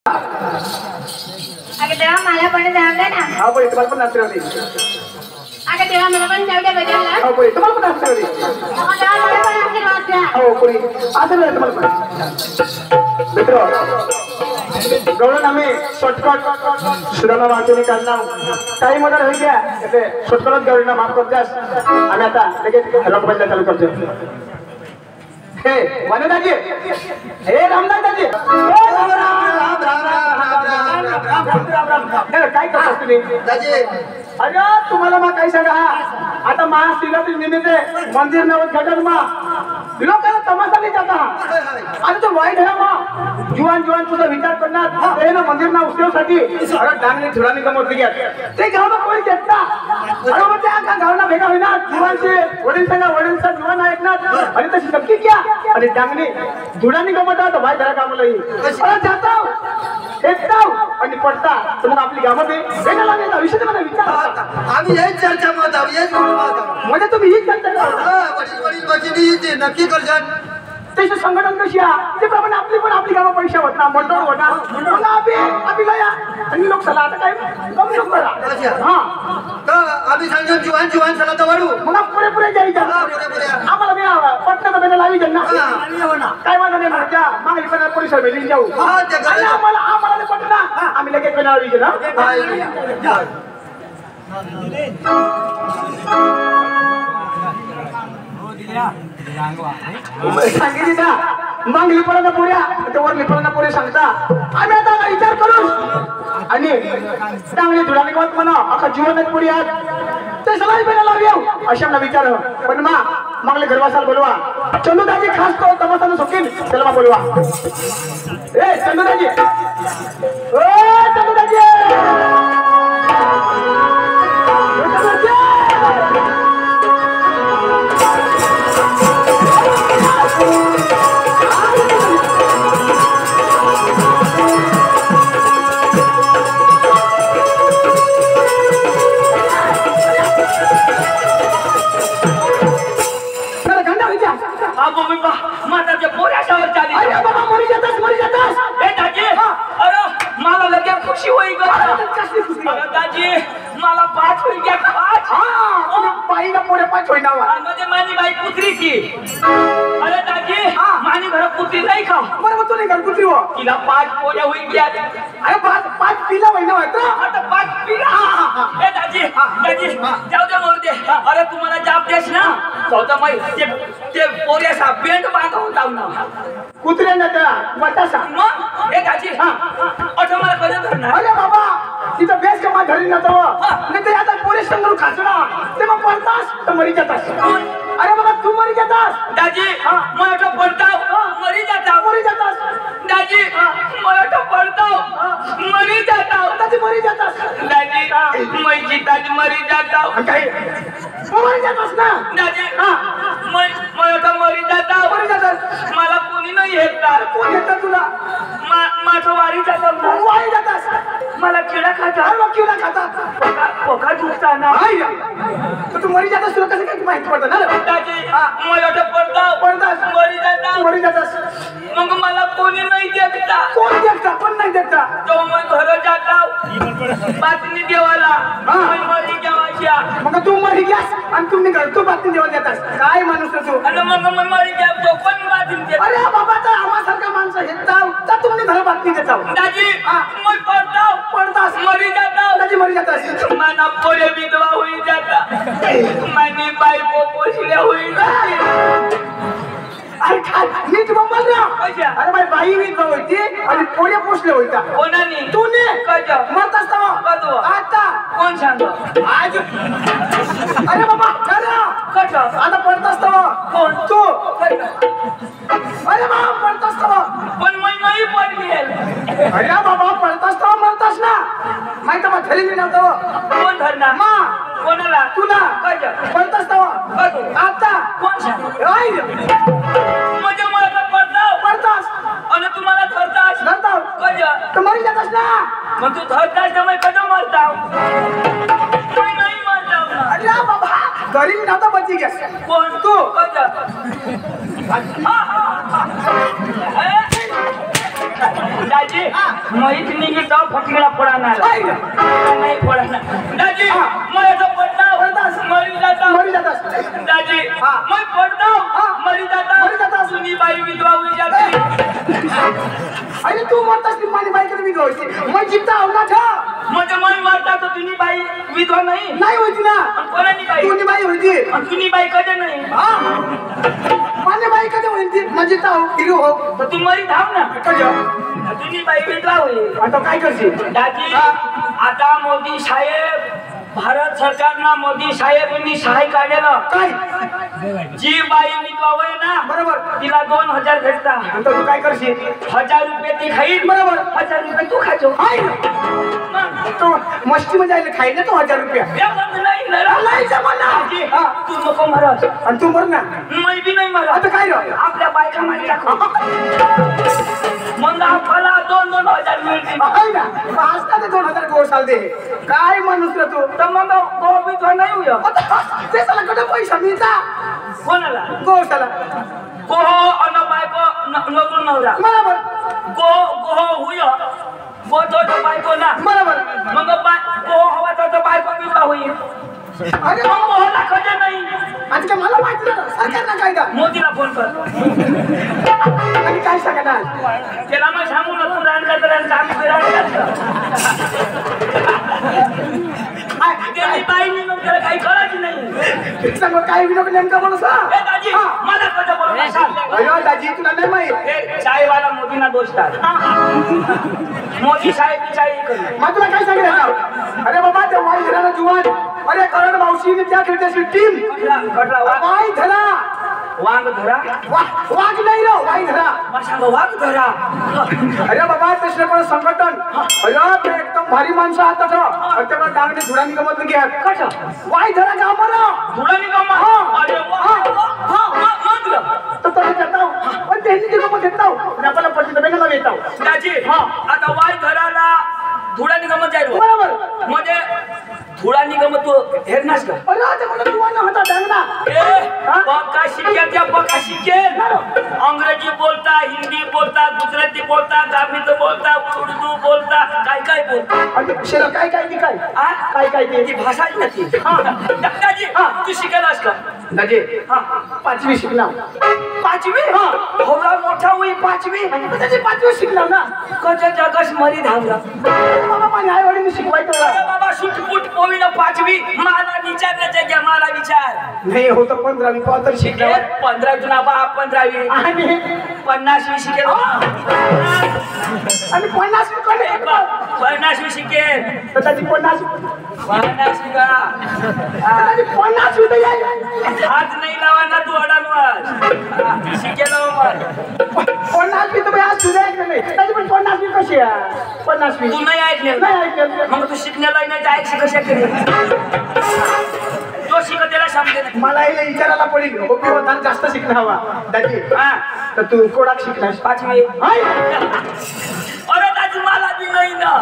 अगं तेव्हा मला पण जाऊ दे ना. हा बाई तुम्हाला पण नाचते होती. अगं तेव्हा मला पण जाऊ दे बजावला. हो बाई तुम्हाला पण नाचते होती. तेव्हा मला पण आशीर्वाद द्या. हो पुरी आशीर्वाद तुम्हाला पण. मित्र गौरव आम्ही शॉर्टकट सुधारणा वाचून काढणार काही मदत होई गया ते शॉर्टकट गौरवना माफ करतास आम्ही आता लगेच रॉक बंद चालू करतो. हे वनदाजी हे रामदासजी काय करतोस तुम्ही दाजी? अरे तुम्हाला मग काय सांगा आता महाशिवरात्री निमित्त मंदिर नवोद्घाटन मा लोकांना तमाशा नाही जाता आणि तो वाईट आहे मग जुवान जुवान तुझा विचार करणार ते ना मंदिर ना उत्सवासाठी अरे डांगणी धुराणी गमत घ्या ते गावाला कोणी देत ना अरे मग त्या गावाला भेगा होईना जुवानचे वडील सांगा वडीलचा जुवान ऐकणार आणि तशी नक्की क्या आणि डांगणी धुराणी गमत तो भाई जरा कामाला अरे जाता एकता आणि पडता तर मग आपली गावामध्ये भेगा लागेल विषय मला विचार आम्ही हेच चर्चा मत आहोत हेच म्हणजे तुम्ही हीच चर्चा वडील नक्की करशाल त्याची संघटन कशी आहे ते प्रमाणे आपली पण आपली गावं पैसे होत ना मंडळ होता मग आम्ही गया आणि लोक चला आता काय कमी लोक करा हा आम्ही सांगतो जुवान जुवान चला तर वाढू मग पुरे जायचं आम्हाला मी पटना तर लावी ना काय माझा नाही म्हणा मागली पण पोलीस भेटून जाऊ आम्हाला पटना आम्ही लगेच लावी ना सांगितली ना मागली पर्यंत पुऱ्या वरली पर्यंत पुरे सांगता आम्ही आता विचार करू आणि चांगली धुळाली मत म्हणा अख्खा जीवनात पुरी आज ते सगळ्याच बेला लावी अशी आम्हाला विचार पण मागले घरवासाला बोलवा चंदूदाजी खास तो तमाशानं सोकीन त्याला मग बोलवा ए चंदूदाजी ओ चंदूदाजी खुशी होई दाजी मला 5 होई गया 5 बाईला पुढे 5 होई नावा म्हणजे माझी बाई कुत्री की अरे दाजी माझी घर कुत्री नाही खा बरं तू नाही घर कुत्री हो तिला 5 पोळ्या होई गया अरे 5 पिला होई ना आता 5 पिला ए दाजी जाऊ दे मोर दे अरे तुम्हाला जाब देस ना चौथा मै ते पोऱ्याचा बेंड बांधून जाऊ ना कुत्र्यांना त्या वाटासा मग ए दाजी अठो मला कधी धरणार अरे बाबा तिथं बेस का धरी ना तो नाही ते आता पोलीस समोर खासडा ते मग पडतास तर मरी जातास अरे बाबा तू मरी जातास दाजी मला तो पडताव मरी जातास दाजी मला तो पडताव मरी जाताव मरी जातास दाजी मैं जीताज मरी जाताव काय मरी जातास ना दाजी मला तो मरी जाताव मला कोणी नाही येतात कोण येतं तुला माझं वारी जातास मला किडा खाता पोखा दुखताना तर तू मरी जातास तुला कसं काय माहिती पडतं ना दाजी मला तो पडतास मरी जातास मग मला कोणी नाही देखता कोण देखता पण नाही देखता तो मैं घर जाता बातमी देवाला मरी जेवायच्या मग तू मरी गयास आणि तुम्ही घर तू बातमी देवाला देतास काय माणूस तू आणि मग मरी गया तो पण बातमी देत अरे बाबा तर आम्हासारखा माणसं येताव तर तुम्ही घर बातमी देताव दाजी मैं पडतास मरी जाता दाजी मरी जातास मना पोरे विधवा होई जाता मनी बाई पोपोसल्या होई जाते अरे काय नीट बोल ना अरे बाई बाई मी होती आणि पोरे पोचले होता कोणानी तू ने कजा मरतास तवा आता कोण सांग आज अरे बाबा करा कजा आता पडतास तवा कोण तू अरे बाबा पडतास तवा पण मैं नाही पडली अरे बाबा पडतास तवा मरतास ना माहित मग धरी मी नव्हतो कोण धरणार मा कोणाला तुला कजा पडतास तवा आता कोण सांग म्हणजे मला पडतास आणि तुम्हाला धरतास कजा तर मरी जातास ना मग तू धरतास तर मैं कजा मरताव मैं नाही मरताव अरे बाबा घरी मी नव्हता बची गॅस कोण तू कजा दाजी मोहित निघी तो फटकीला फोडाना नाही फोडाना दाजी मैं तो पडता मरी जाता दाजी मैं पडता मरी जाता सुनी बाई विधवा हुई जाती अरे तू म्हणतास की माझी बाई कधी विधवा होती मग जिद्दा होना था म्हणजे मैं मारता तो तुनी बाई विधवा नाही नाही होती ना कोणानी बाई तुनी बाई होती तुनी बाई कधी नाही माझी बाई कधी होती मग जिद्दा हो हिरो हो तर तू मरी धाव ना कधी तुझी बाई विधवा होईल आता काय करशील दादी आता मोदी साहेब भारत सरकारनं मोदी साहेबांनी सहाय्य काढलेलं काय जी बाई विधवा होय ना बरोबर तिला 2000 भेटता आता तू काय करशील 1000 रुपये ती खाईल बरोबर 1000 रुपये तू खाजो हाय तो मस्ती मध्ये आले खाईल ना तो 1000 रुपया नाही नाही जमाना तू नको महाराज आणि तू मर ना मी बी नाही महाराज आता काय रे आपल्या बायका मध्ये टाकू मग आपल्याला 2-2000 मिळतील हाय ना पाचता ते 2000 गोसाल दे काय माणूस रे तू तर मग विधवा नाही होय ते साला कडे पैसा मिळता कोणाला गोसाला गोहो अन बायको नवरून नवरा बरोबर गोहो हुय गो तो बायको ना बरोबर मग गोहो हवा तर बायको विधवा होईल अरे मग गोहोला कधी नाही आज काय मला माहिती नाही सरकारनं कायदा मोदीला फोन कर आणि काय सांगणार त्याला मग सांगू ना तू रानला तर आम्ही फिरायला त्याची बाईनी मग त्याला काही कळायचं नाही सांग काय विनोद नेमका बोलू ए दाजी मला कसं बोलू सांग अयो दाजी तुला नाही माहित हे चायवाला मोदीना दोस्तात मोदी साहेब चाय करू मग तुला काय सांगितलं अरे बाबा ते वाई धराला जुवान अरे करण मावशीने त्या खेळण्याची टीम कटला वाई धरा वांग धरा वाघ नाही रे वाई धरा सांग वाघ धरा अरे बाबा तसले पण संघटन अरे ते एकदम भारी माणसं आता त्यामुळे डांगणे धुडा निगमत घ्या कसं वाई धरा गाव बरं धुळा निगम अरे तर तरी देताव पण त्यांनी निगमत देताव आपल्याला पडते बेंगला येताव दाजी आता वाय धराला धुळा निगम जाईल बरोबर म्हणजे धुळा निगम तू हेरनास का अरे ते मला जुवान होता डांगणा पक्का शिकेल त्या पक्का शिकेल अंग्रेजी बोलता हिंदी बोलता गुजराती बोलता गामित बोलता उर्दू बोलता काय काय बोलता आणि शेरा काय काय ती काय काय काय ती भाषाच नाही दाजी तू शिकायलास का दाजी पाचवी शिकणार पाचवी होळा मोठा होई पाचवी त्याची पाचवी शिकणार ना कच जगस मरी धावला बाबा माझ्या आई वडील शिकवायचं अरे बाबा सुटपुट पोवीला पाचवी मला विचारण्याच्या घ्या मला विचार नाही होतं 15वी तर शिकणार 15 जुना बा 15वी आणि 50वी शिकेल आणि 50 कडे 50वी शिकेल तर त्याची 50 शिका त्याची 50 होते हात नाही लावा ना तू अडाणवास शिकेल 50 मी तर आज तुझ्या ऐकलं नाही त्याची पण 50 मी कशी आहे 50 मी तू नाही ऐकले नाही ऐकलं मग तू शिकण्याला नाही तर ऐक कशा करेल तो शिकत त्याला समजे नाही मला याला विचारायला पडेल ओपी होता जास्त शिकणं हवा दाजी तर तू कोणाक शिकणार पाचवी अरे दाजी मला बी नाही ना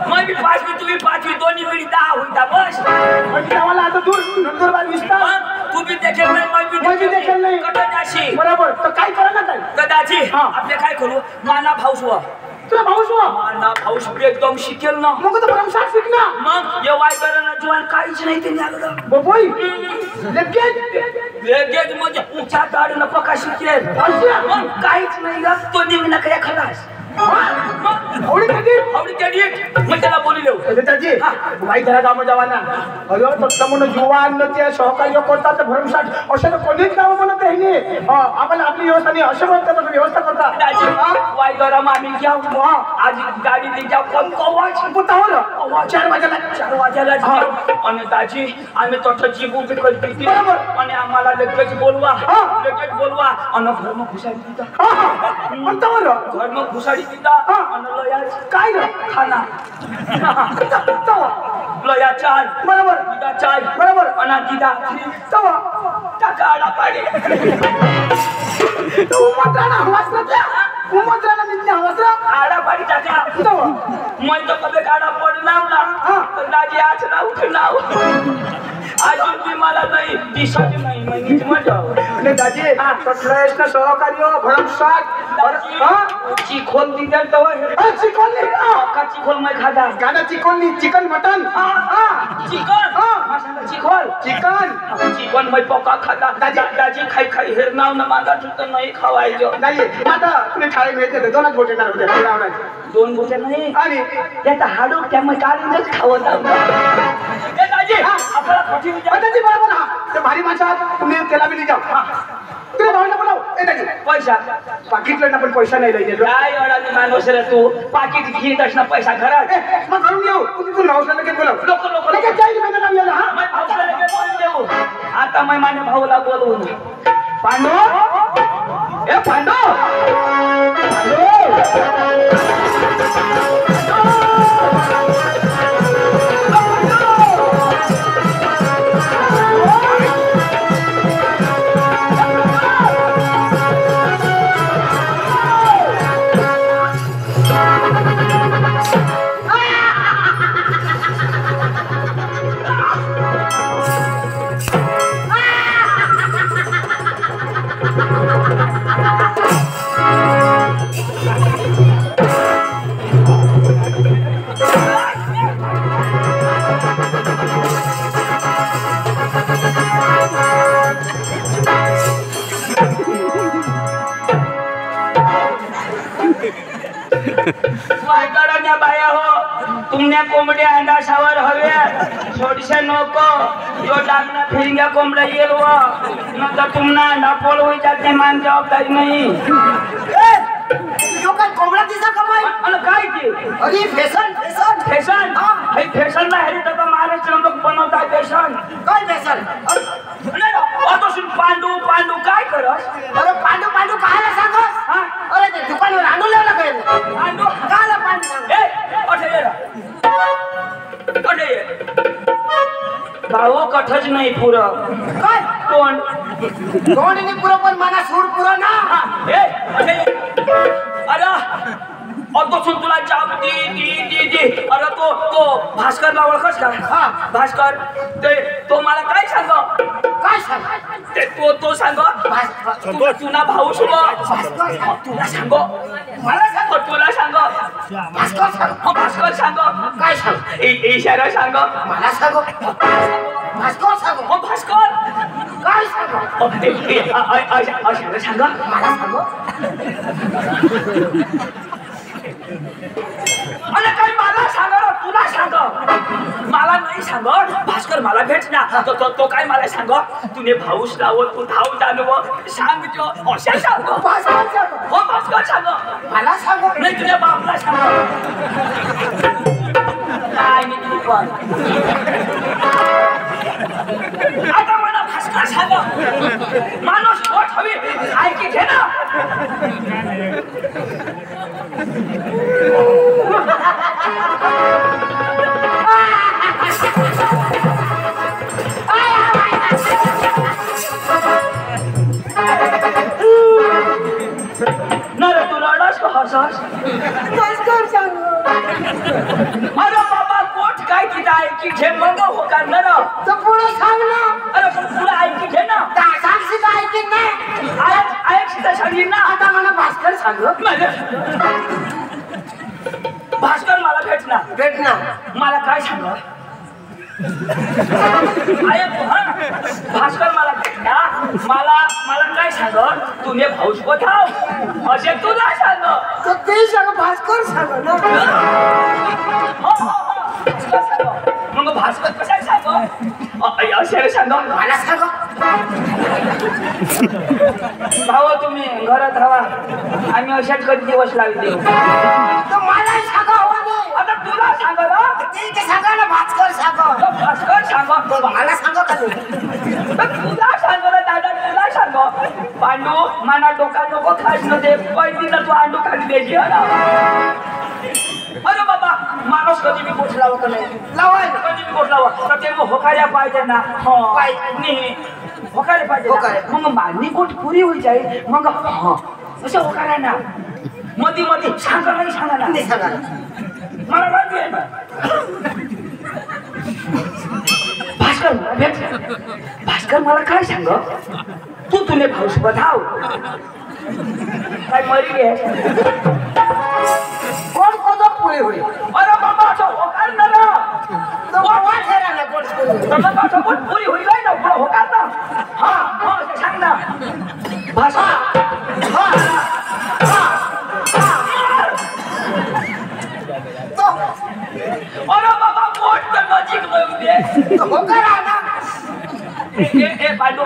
मग मी पाचवी तुम्ही पाचवी दोन्ही मिळी 10 होईता बस म्हणजे आम्हाला आता दूर नंदुरबार विस्तार तू बी देखील नाही मग बी देखील नाही कटण्याशी बरोबर तर काय करा ना काय तर दाजी आपले काय करू माना भाऊस वा तुला भाऊस वा माना भाऊस बी एकदम शिकेल ना मग तर भरमसाठ शिकणार मग ये वायकरांना जीवन काहीच नाही त्यांनी आलं बोई लगेच लगेच म्हणजे उच्या ताडनं पका शिकेल मग काहीच नाही ग तो निघणं काय खलास आवडी कधी आवडी कधी मग त्याला बोली देऊ त्याची बाई घरा कामं जावाना अरे फक्त म्हणून जुवान ते सहकार्य करतात भरमसाठ अशा तर कोणीच कामं म्हणत नाही आपण आपली व्यवस्था नाही अशा म्हणतात व्यवस्था करतात वायकरा मामी घ्याव आज गाडी ती घ्याव कोण कवाच 4 वाजायला आणि दाजी आम्ही तोट जीव उभी करते आणि आम्हाला लगेच बोलवा आणि घरम घुसाडी तिथं घरम घुसाडी तिथं आणि लयाच काय खाना लया चाय बरोबर तिथं चाय बरोबर आणि तिथं तवा टाका आडा पाडी उमद्राना निघणे हवासरा आडा पाडी टाका तवा मैं तो कभी काढा पडला ना तर दाजी आज ना उठ नाव अजून बी मला नाही दिसत नाही म्हणजे मजा आणि दाजी कसलं ना सहकार्य भरमसाठ चिखोल दिदन तवा चिकन नाही का चिखोल मैं खाता गाणं चिकन नाही चिकन मटन चिकन चिखोल चिकन चिकन मैं पका खाता दाजी खाई खाई हेर नाव न मागा तर नाही खावायचो नाही आता तुम्ही थाळी मिळते दोनच बोटे ना होते दोन बोटे नाही आणि त्याचा हाडूक त्यामुळे काढूनच खावत दाजी आपल्याला खटी दाजी बरोबर हा ते भारी माणसं तुम्ही त्याला बी जाऊ तुम्ही भावना बोलाव ए दाजी पैसा पाकिटला ना पण पैसा नाही द्यायचे काय अडाणी माणूस रे तू पाकिट घेत असणार पैसा घरात मग घरून येऊ तुम्ही नावसा लगेच बोलाव लोक लगेच जायचं महिना लावूया ना हा मैं भाऊला लगेच बोलून देऊ आता मैं माझ्या भाऊला बोलवून पांडू ए पांडू बाया हो तुमने कोंबड्या अंडा सावर हवे छोडशे नको यो डागना फिरंग्या कोंबड्या येईल व नंतर तुमना अंडा पोळ होई जाते मान जबाबदारी नाही यो काय कोंबडा दिसा कमाई अरे काय की अरे फॅशन फॅशन फॅशन हे फॅशन ना हेरी तर महाराष्ट्र लोक बनवतात फॅशन काय फॅशन नाही आता सुन पांडू पांडू काय करस अरे पांडू पांडू कायला सांगस हा अरे ते दुकानवर आणून लावला काय पांडू कायला पांडू सांग ए अठे ये अठे ये भाऊ कठच नाही पुरं काय कोण दोन्ही पुरं पण मला सूर पुरं ना ए अठे अरे तो सुन तुला जाब दी अरे तो भास्करला ओळखस का हा भास्कर ते तो मला काय सांग काय सांग ते तो सांग तुला भाऊ सुब तुला सांग मला सांग तुला सांग भास्कर सांग भास्कर सांग काय सांग इशारा सांग मला सांग भास्कर सांग भास्कर काय सांग अशाला सांग मला सांग अरे काय मला सांग तुला सांग मला नाही सांग भास्कर मला भेट ना तो काय मला सांग तुने भाऊस लावत तू धाव जाणव सांग जो अशा सांग भास्कर सांग हो भास्कर सांग मला सांग नाही तुझ्या बापला सांग काय नाही तुझी पण आता मला भास्कर सांग माणूस होत हवी ऐकी घे ना नरे तू रडस का हसस भास्कर सांग अरे बाबा कोट काय किती ऐकी घे मग हो का नर तर पुढे सांग ना अरे पण तुला ऐकी घे ना साक्षी काय ऐकत नाही ऐक सीता सांगीन ना आता मला भास्कर सांग भास्कर मला भेट ना भेट ना मला काय सांग ऐक हा भास्कर मला भेट ना मला काय सांग तुने भाऊस कोठाव असे तुला सांग तर ते सांग भास्कर सांग ना भास्कर सांग मग भास्कर कशा सांग असे सांग मला सांग भाऊ तुम्ही घरात राहा आम्ही अशाच कधी दिवस लावते तर मला सांग आता तुला सांग ना ते सांगा ना भास्कर सांग भास्कर सांग मला सांग का तुला सांग ना दादा तुला सांग पांडू मना डोका नको खास नव्हते पहिलीला तू अंडू खाली द्यायची अरे बाबा माणूस कधी बी पोचला का नाही लावाय कधी बी पोचला तर ते होकाऱ्या पाहिजे ना हो नाही होकारे पाहिजे मग मागणी कोट पुरी होई जाईल मग हा असं होकाऱ्या ना मधी सांगा नाही सांगा ना नाही सांगा मला माहिती आहे भास्कर मला भेट भास्कर मला काय सांग तू तुले भाऊस बधाव काय मरी गे कोण कोण पुढे होईल अरे बाबा असं होकार ना कोण पुरी होईल ना पुढं होकार ना हा हा सांग ना भाषा अरे बाबा पोट तर नजीक दे होकार आहे ना ए पांडू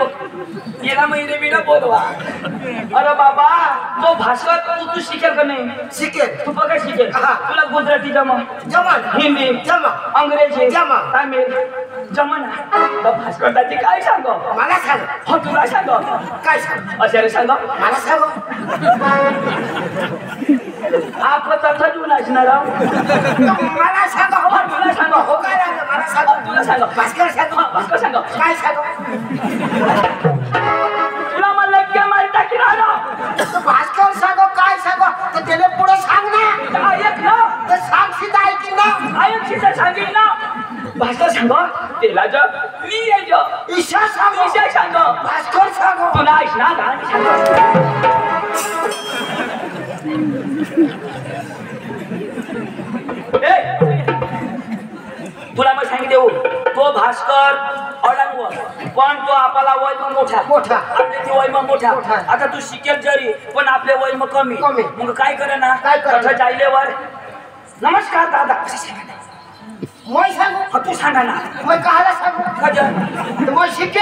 येला महिने मी ना बोलवा अरे बाबा तो भाषा तू शिकेल का नाही शिकेल तू बघा शिकेल हा. तुला गुजराती जमन जमन हिंदी जमन अंग्रेजी जमन. तामिळ जमन तर भास्करची काय सांग मला सांग हो तुला सांग काय सांग अशा रे सांग मला सांग आपलं तसं तू असणार मला सांग हो तुला सांग होकार आहे ना मला सांग तुला सांग भास्कर सांग भास्कर सांग काय सांग तुला मला क्या मारी टाकी राहिला तो भास्कर सांग काय सांग तर त्याने पुढे सांग ना ऐक ना तर सांग सीधा ऐकील ना ऐक सीधा सांगेल ना भास्कर सांग तेला जग मी ये जग ईशा सांग विषय सांग भास्कर सांग तुला ऐक ना गाणी सांग तुला मग सांगितले हो तो भास्कर अडांग पण तो आपला वय मग मोठा मोठा. आपले ते वय मग मोठा मोठा. आता तू शिकेल जरी पण आपले वय मग कमी कमी. मग काय करे ना काय करे? कथा जायलेवर नमस्कार दादा असं सांगा ना. मैं सांग हा, तू सांगा ना मैं कहाला सांगू खजर मैं शिके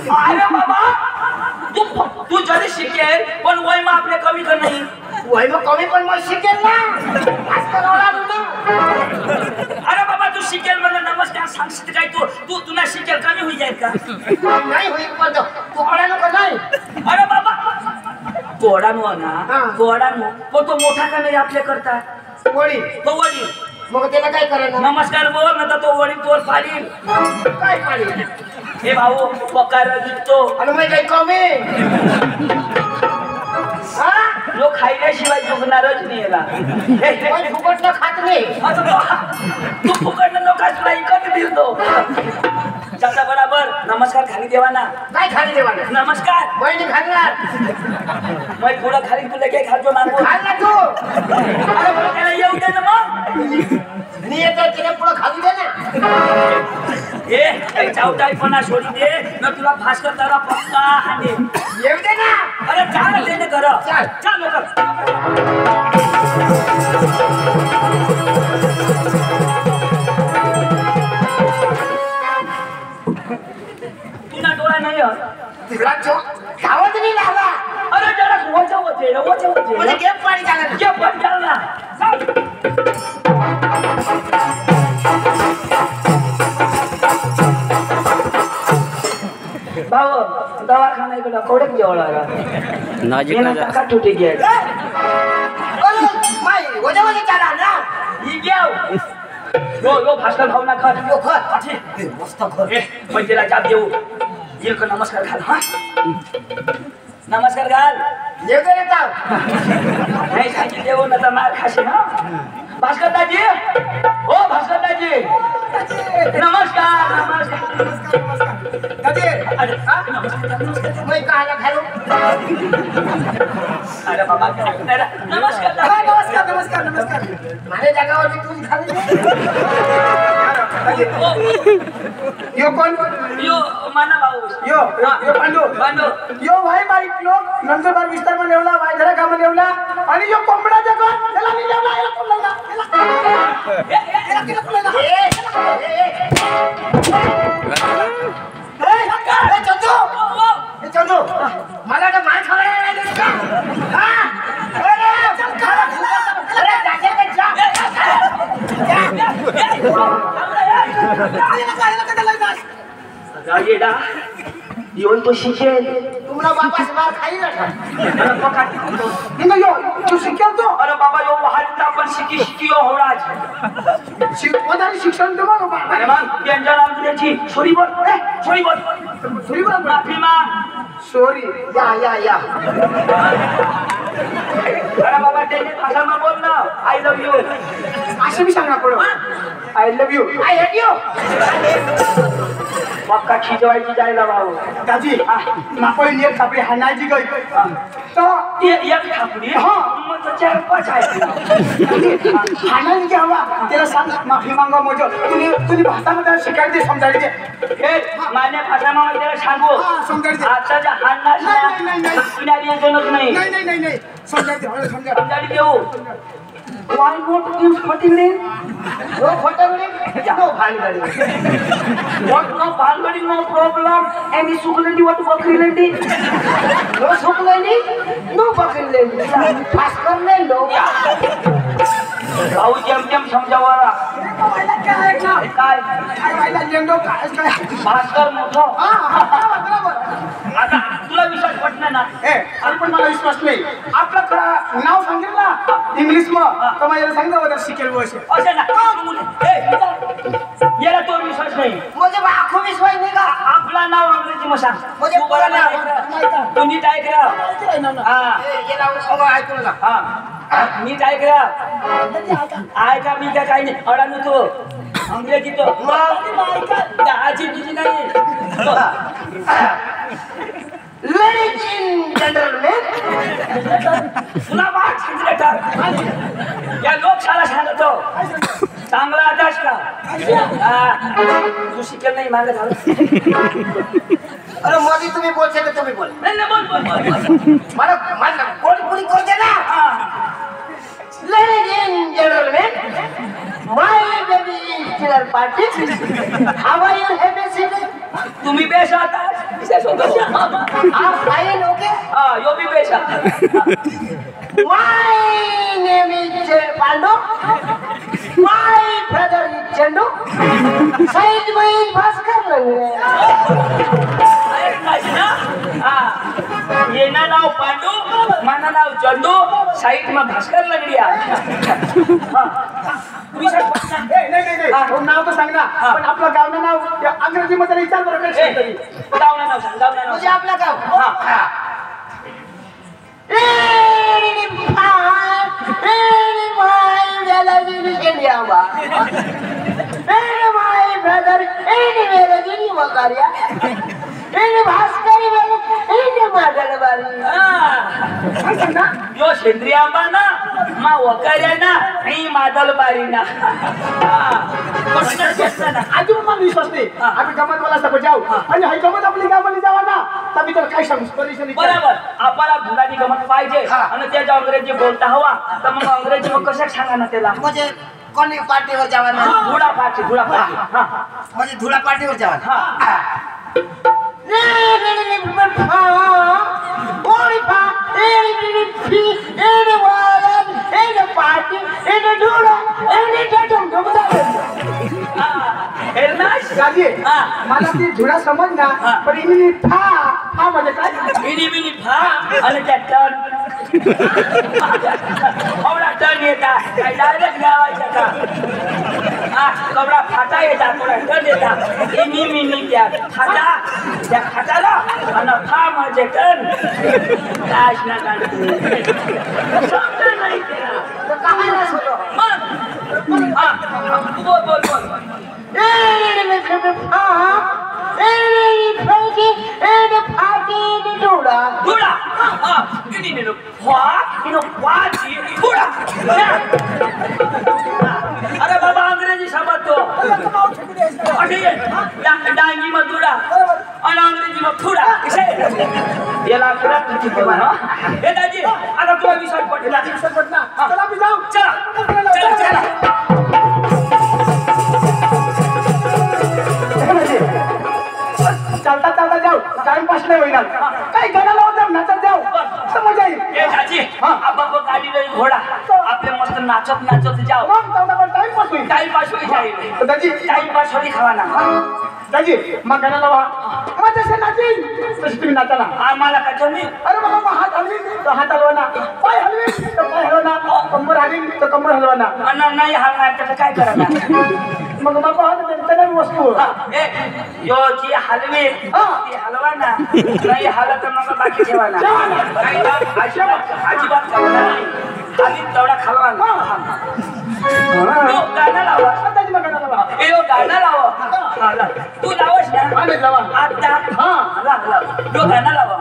अरे बाबा तू तू जरी शिकेल पण वय मग आपले कमी कर नाही वही में कमी पण मैं शिकेल ना भास्कर ओळाडू ना अरे बाबा तू शिकेल म्हणजे नमस्कार सांगशील काय तू तू तुला शिकेल कमी होई जाईल का नाही होईल पण तू ओळाडू का नाही अरे बाबा तोडानो हा. ना तोडानो पण तो मोठा का नाही आपले करता वडी तो वडील मग त्याला काय करायला नमस्कार बोल ना तर तो वडील तोर पाडील काय काढी हे भाऊ पकार दिसतो आणि मैं काही कमी हा जो खायल्याशिवाय झुकणारच नाही याला मैं फुकट न खात नाही तू फुकट लोकांच ऐकत दिलतो त्याचा बराबर नमस्कार खाली देवा ना काय खाली देवाना नमस्कार वहिनी घालणार मग थोडं खाली तुला काय खातो मागो घाल ना तू अरे मला त्याला येऊ दे ना मग मी येतो तिने पुढे खाली दे ना ए चावटाईपणा सोडी दे ना तुला भास्कर तारा पक्का हाणे येऊ दे ना अरे चाल लेने कर चल. चल लवकर तुला डोळा नाही आहे? तुला जो धावत नाही लागला अरे जरा वच म्हणजे गेम पाणी झाला ना ये पण चालला चल भाऊ दवाखाना इकडं कोडक जेवढा का तुटे घ्या अरे माय वजा वजा चाला ना ही घ्याव यो भास्कर भाऊ ना खर यो खर मस्त खर पण तिला जाब देऊ येईल का नमस्कार घाल हा नमस्कार घाल येऊ दे ना नाही सांगितलं देऊ ना तर मार खाशील हा भास्कर दाजी ओ भास्कर दाजी नमस्कार नमस्कार अरे नमस्कार मैं कहाला घालू अरे बाबा नमस्कार नमस्कार माझ्या जागावर मी तुम्ही खाली यो कोण यो माना भाऊ यो यो पांडू बांधो यो भाई बारीक लोक नंतर बार विस्तार मध्ये येवला वायधरा काम मध्ये येवला आणि यो कोंबडा जगो त्याला मी येवला याला कोण चंदू मला तर मार खावायला नाही का हा अरे चल खा अरे जाके का जा येडा येऊन तो शिकेल तुम्हाला बापास मार खाईल हिंग यो तू शिकेल तो अरे बाबा यो वाहनता पण शिकी यो होणार शिकवणारे शिक्षण तो बघ बाबा अरे मग त्यांच्या नाव द्यायची छोरी बोल छोरी बोल थोडी बघ माफी मा सॉरी या अरे बाबा त्याची भाषा मग बोल ना आय लव्ह यू असे मी सांगणार पडो I love you I hate you पक्का खिजवायची जायला भाऊ दाजी मापळी एक कापडी हाणायची गई तर ते एक थापडी मग तर 4-5 आहे हाणायची हवा त्याला सांग माफी मागा मोजो तुझी भाषामध्ये शिकायचे समजायचे हे माझ्या भाषा मग त्याला सांगू समजायचे आता जे हाणणार नाही. किनारी येतच नाही नाही समजायचे समजा समजाडी देऊ Why not use फटिंगडी? नो फटंगडी नो भानगडी What no भानगडी no problem. Any सुकलेली what बकरीलेली? नो सुकलेली नो बकरीलेली भास्कर नाही नो भाऊ जेम समजावा काय भास्कर मोठं आता तुला विश्वास पटणार ना पण मला विश्वास नाही आपलं खरं नाव सांगेल ना इंग्लिश मग तर मला सांगितलं होतं शिकेल वर्ष असे ना याला तो विश्वास नाही म्हणजे आखो विश्वास नाही का आपला नाव अंग्रेजी मग सांग म्हणजे तू बरं नाही तू नीट ऐक रा हा ऐकून ना हा नीट ऐक रा ऐका मी काय काही नाही अडाणू तो अंग्रेजी तो दहाची तुझी नाही लेडीज इन जनरलमेन तुला वाट सांगितलं या लोकशाला सांगतो चांगला आकाश का तू शिकेल नाही मागे झालं अरे मोदी तुम्ही बोलते तर तुम्ही बोल नाही नाही, बोल बोल बोल मला माझं कोणी करते ना ladies in gentlemen my baby in chiller party how are you happy city तुम्ही बेश आता आप फाइन ओके हा यो भी बेश my name is Pandu my brother is Chandu side में इज भास्कर ये ना नाव पांडू माना नाव चंदू साईड में भास्कर लगड़िया नाही नाव तर सांग ना पण आपलं गावनं नाव अंग्रेजी मध्ये विचार बरं तरी गावना नाव सांग गावना नाव मुझे आपला गाव हा यो सेंद्रिय आंबा ना मा वकार्या ना ही मादल बारी ना आधी पण मला विश्वास नाही आम्ही गमत मला सगळं जाऊ आणि हा गमत आपली गावाला जावा ना तर मी त्याला काय सांगू परेशानी बरोबर आपल्याला धुलानी गमत पाहिजे आणि त्याच्या अंग्रेजी बोलता हवा तर मग अंग्रेजी मग कशा सांगा ना त्याला म्हणजे कोणी पार्टीवर जावा ना धुळा पाठी हा म्हणजे धुळा पार्टीवर जावा हा राजी मला ती धुळा समज ना पण इनी फा म्हणजे काय इनी बिनी फा आणि त्या टन कवडा टन येतात काय डायरेक्ट लावायचा का हा कवडा फाटा येतात थोडा टन येतात इनी मिनी त्या फाटाला आणि फा म्हणजे टन काश ना काढतो समजा नाही त्याला मग हा बोल धुळा अरे बाबा अंग्रेजी समजतो डांगी मग धुळा आणि अंग्रेजी मग थोडा याला हे दाजी आता तुला विश्वास पटला चला मी जाऊ चला चालता चालता जाऊ टाइमपास नाही होईना काय गाण्याला होतं नाचत जाऊ तर मजा येईल ए दाजी आपण गाडी नाही घोडा आपले मस्त नाचत नाचत जाऊ मग जाऊ पण टाइमपास होईल टाइमपास होई जाईल दाजी टाइमपास होई खावाना दाजी मग गाण्याला वा मग जसे नाचीन तशी तुम्ही नाचा ना आम्हाला का जमी अरे बाबा मग हात हलवी तर हात हलवा ना पाय हलवी तर पाय हलवा ना कंबर हलवी तर कंबर हलवा ना नाही हा नाही त्याचं काय करा मग बाबा त्याला वस्तू ए यो जी हलवे ती हलवा ना नाही हला तर मग बाकी ठेवा ना नाही तर अजिबात खावा नाही आधी तेवढा खालवा ना तो गाणं लावा त्याची मग गाणं ए यो गाणं लावा तू लावस ना आम्ही लावा आता लाव लाव तो गाणं लावा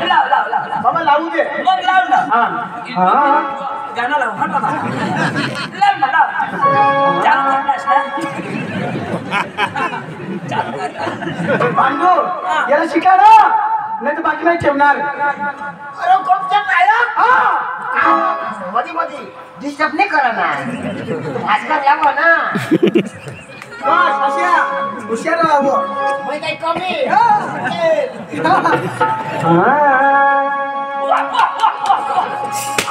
लाव लाव लाव बाबा लावू दे मग लाव ना हा गाणं लाव हा बाबा लाव ना लाव चालू करणास ना पांडू याला शिका ना नाही तर बाकी नाही ठेवणार अरे कोणच्या पाया मध्ये मध्ये डिस्टर्ब नाही करा ना आजकाल लावा ना बस अशा हुशार राहावं मी काही कमी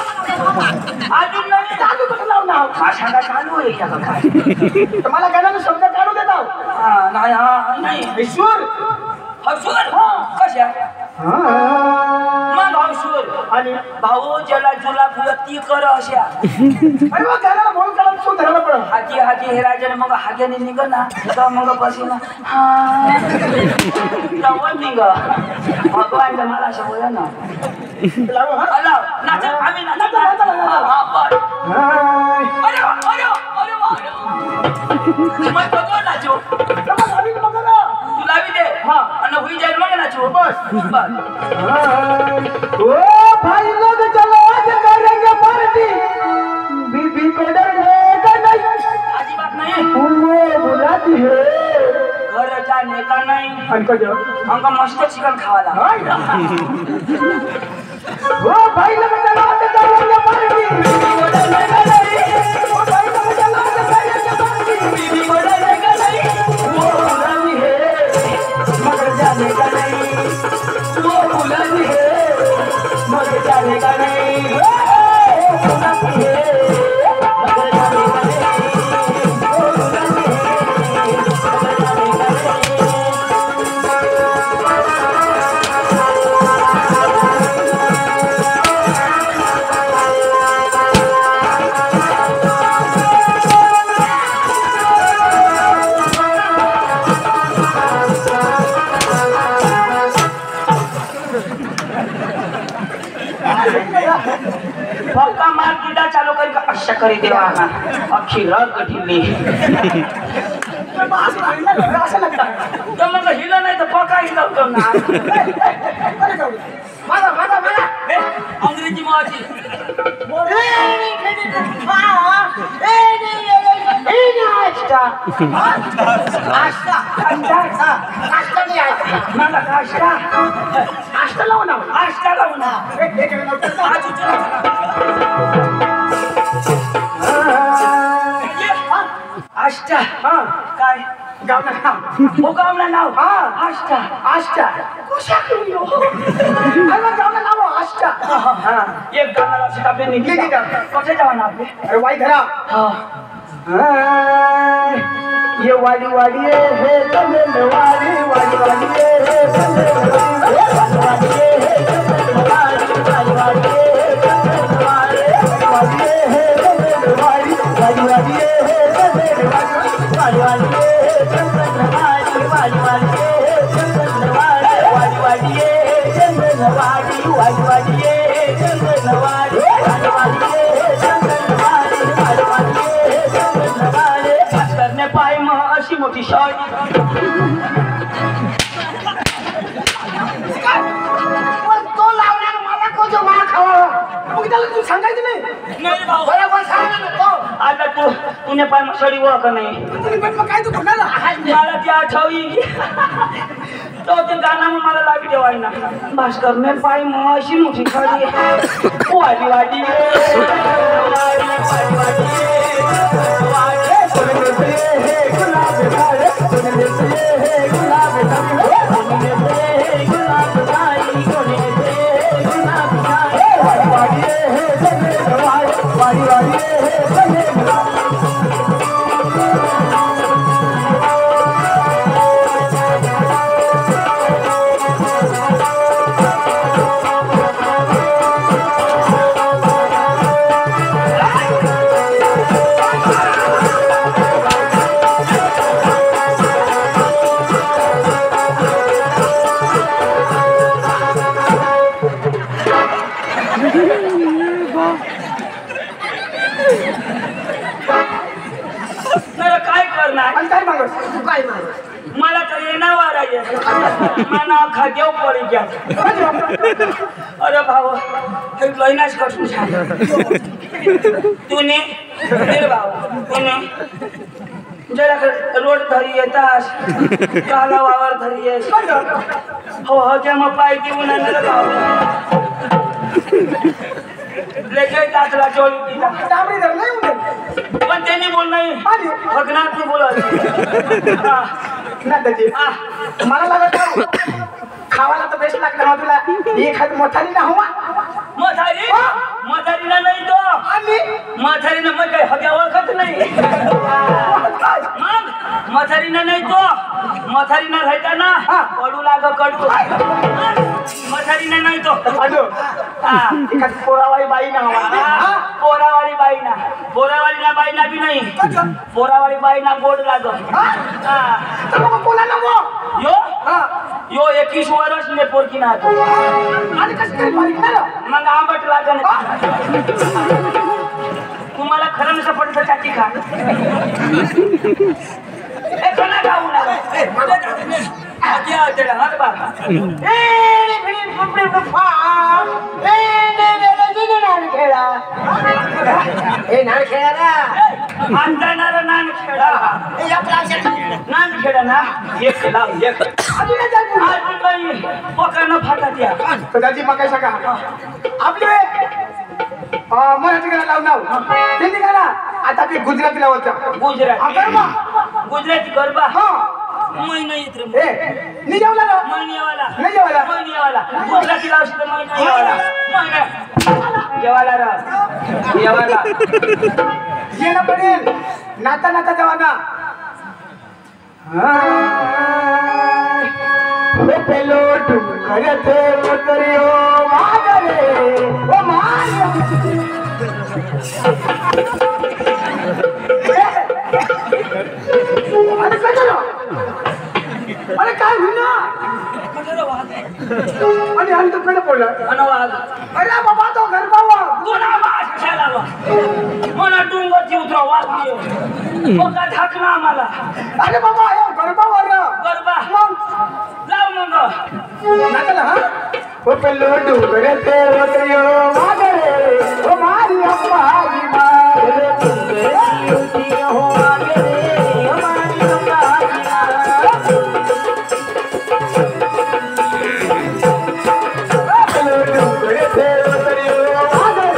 अजून नाही चालू कसं लावणार भाषाला चालू आहे का काय तुम्हाला गाण्याचा शब्द काढू देता नाही हा नाही ईश्वर हसूर कशा मग हसूर आणि भाऊ ज्याला जुला फुलं ती कर अशा अरे मग गाण्याला बोल काढून शोध धरायला पडत हाजी हाजी हे राजाने मग हाग्याने निघ ना तर मग बसी ना तवं निघ भगवान मला अशा बोला ना लाव हा हॅलो नाचा आम्ही नाचा अरे वा अरे वा अरे वा मग बघो नाचो आम्ही बघा ना तुला बी दे हा आणि होई जाईल मग नाचो बस बस ओ भाई लोग चलो आज करेंगे पार्टी बीबी को डरने का नहीं अजिबात नाही वो बुलाती है घर जाने का नहीं अंकल जो हमको मस्त चिकन खावाला ओ भाई लोग चलो आज करेंगे पार्टी बीबी को डरने का नहीं ओ भाई लोग चलो आज करेंगे पार्टी बीबी को डरने का नहीं वो बुलाती है मगर जाने का नहीं वो बुलाती है मगर जाने का नहीं वो बुलाती है मगर जाने का नहीं वो बुलाती है मगर जाने का नहीं पक्का मार कीड़ा चालू कर का अच्छा करे देवा अखी रात कठिली असं लागतं तो मग हिला नाही तर पक्का हिलवतो ना मला मला मला अंग्रेजी माझी मला काष्टा नाश्ता लावा ना आष्टा लावू ना आष्टा काय गावना मुकामला नाव आष्टा आष्टा कशा करू अरे गावना नाव आष्टा एक गाण्याला शिकापे निघली निघली का? कसे जावा ना आपले अरे वाई धरा ये वाली वाली है चंदन वाली वाली वाली है चंदन वाली वाली है चंदन वाली वाली वाली है चंदन वाली वाली है चंदन वाली वाली वाली है चंदन वाली वाली है चंदन वाली वाली वाली है चंदन वाली वाली वाली है चंदन वाली वाली वाली है चंदन वाली वाली वाली है चंदन वाली वाली वाली है चंदन वाली करने पाय मग अशी मोठी शॉर्ट पण तो लावणार मला को जो मार खावा मग त्याला तू सांगायचं नाही नाही भाऊ बरोबर सांग ना तो आता तुने पाय मग सडी ओळख नाही तुम्ही पण मग काय तू कोणाला मला ती आठवली तो ते गाणं मग मला लावी ठेवाय ना भास्करने पाय मग अशी मोठी खडी वाली वाली मागस तू काय मार मला तर येणार वाराय मना खाद्याव पडी गया अरे भाऊ हे लईनाच कठीण झालं तूने रे भाऊ तूने जरा रोड धरी येतास काला वावर धरी येस हो हो जे मग पाय देऊन आणलं भाऊ लेके टाकला चोरी दिला डाबरी धर नाही उडे पण त्यांनी बोल नाही भगनाथ तू बोलत ना दाजी मला लागत खावाला तर बेस्ट लागला हा तुला एखाद मोठाली ना हवा म्हातारीला नाही तो म्हातारीनं मग काही हग्या ओळखत नाही मग म्हातारीनं नाही तो म्हातारीनं राहता ना कडू लाग कडू म्हातारीनं नाही तो एखाद पोरावाळी बाई ना हवा पोरावाळी बाई ना बी नाही पोरावाळी बाई ना गोड लाग बोला ना यो 21 वर्ष ने पोरकी ना आणि कसं काय बारीक ना मग आंबट लागन तुम्हाला खरं नसं पडतं चाटी खा ए कोणा खाऊ ना आधी आतेला हात बा नाण खेळा ना आणताना नान खेळा ना एक लाव एक आज काही पकानं फाटा द्या दाजी मग काय सांगा आपले मराठी गाणं लाव नाव हिंदी गाणं आता ते गुजराती लावत गुजराती गरबा हा महिना येत रे नाही जेवला ना महिन्यावाला गुजराती लावशी तर महिना जेवायला येणं पडेल नाता नाता जवाना पेलो डुंगरते उतरियो मागरे ओ मान अरे काय होईना आणि हल्ली तो कडे पडला अरे बाबा तो घर बाबा मला डुंगरची उतरा वाजली मग धाकना आम्हाला अरे बाबा गरबावर गरबा मग लाव मग नाचला हा ओ पेलो डुंगरते उतरियो मागरे ओ मारी अम्मा ही मारे तुझे हो मागरे ओ मारी अम्मा ही मारे पेलो डुंगरते उतरियो मागरे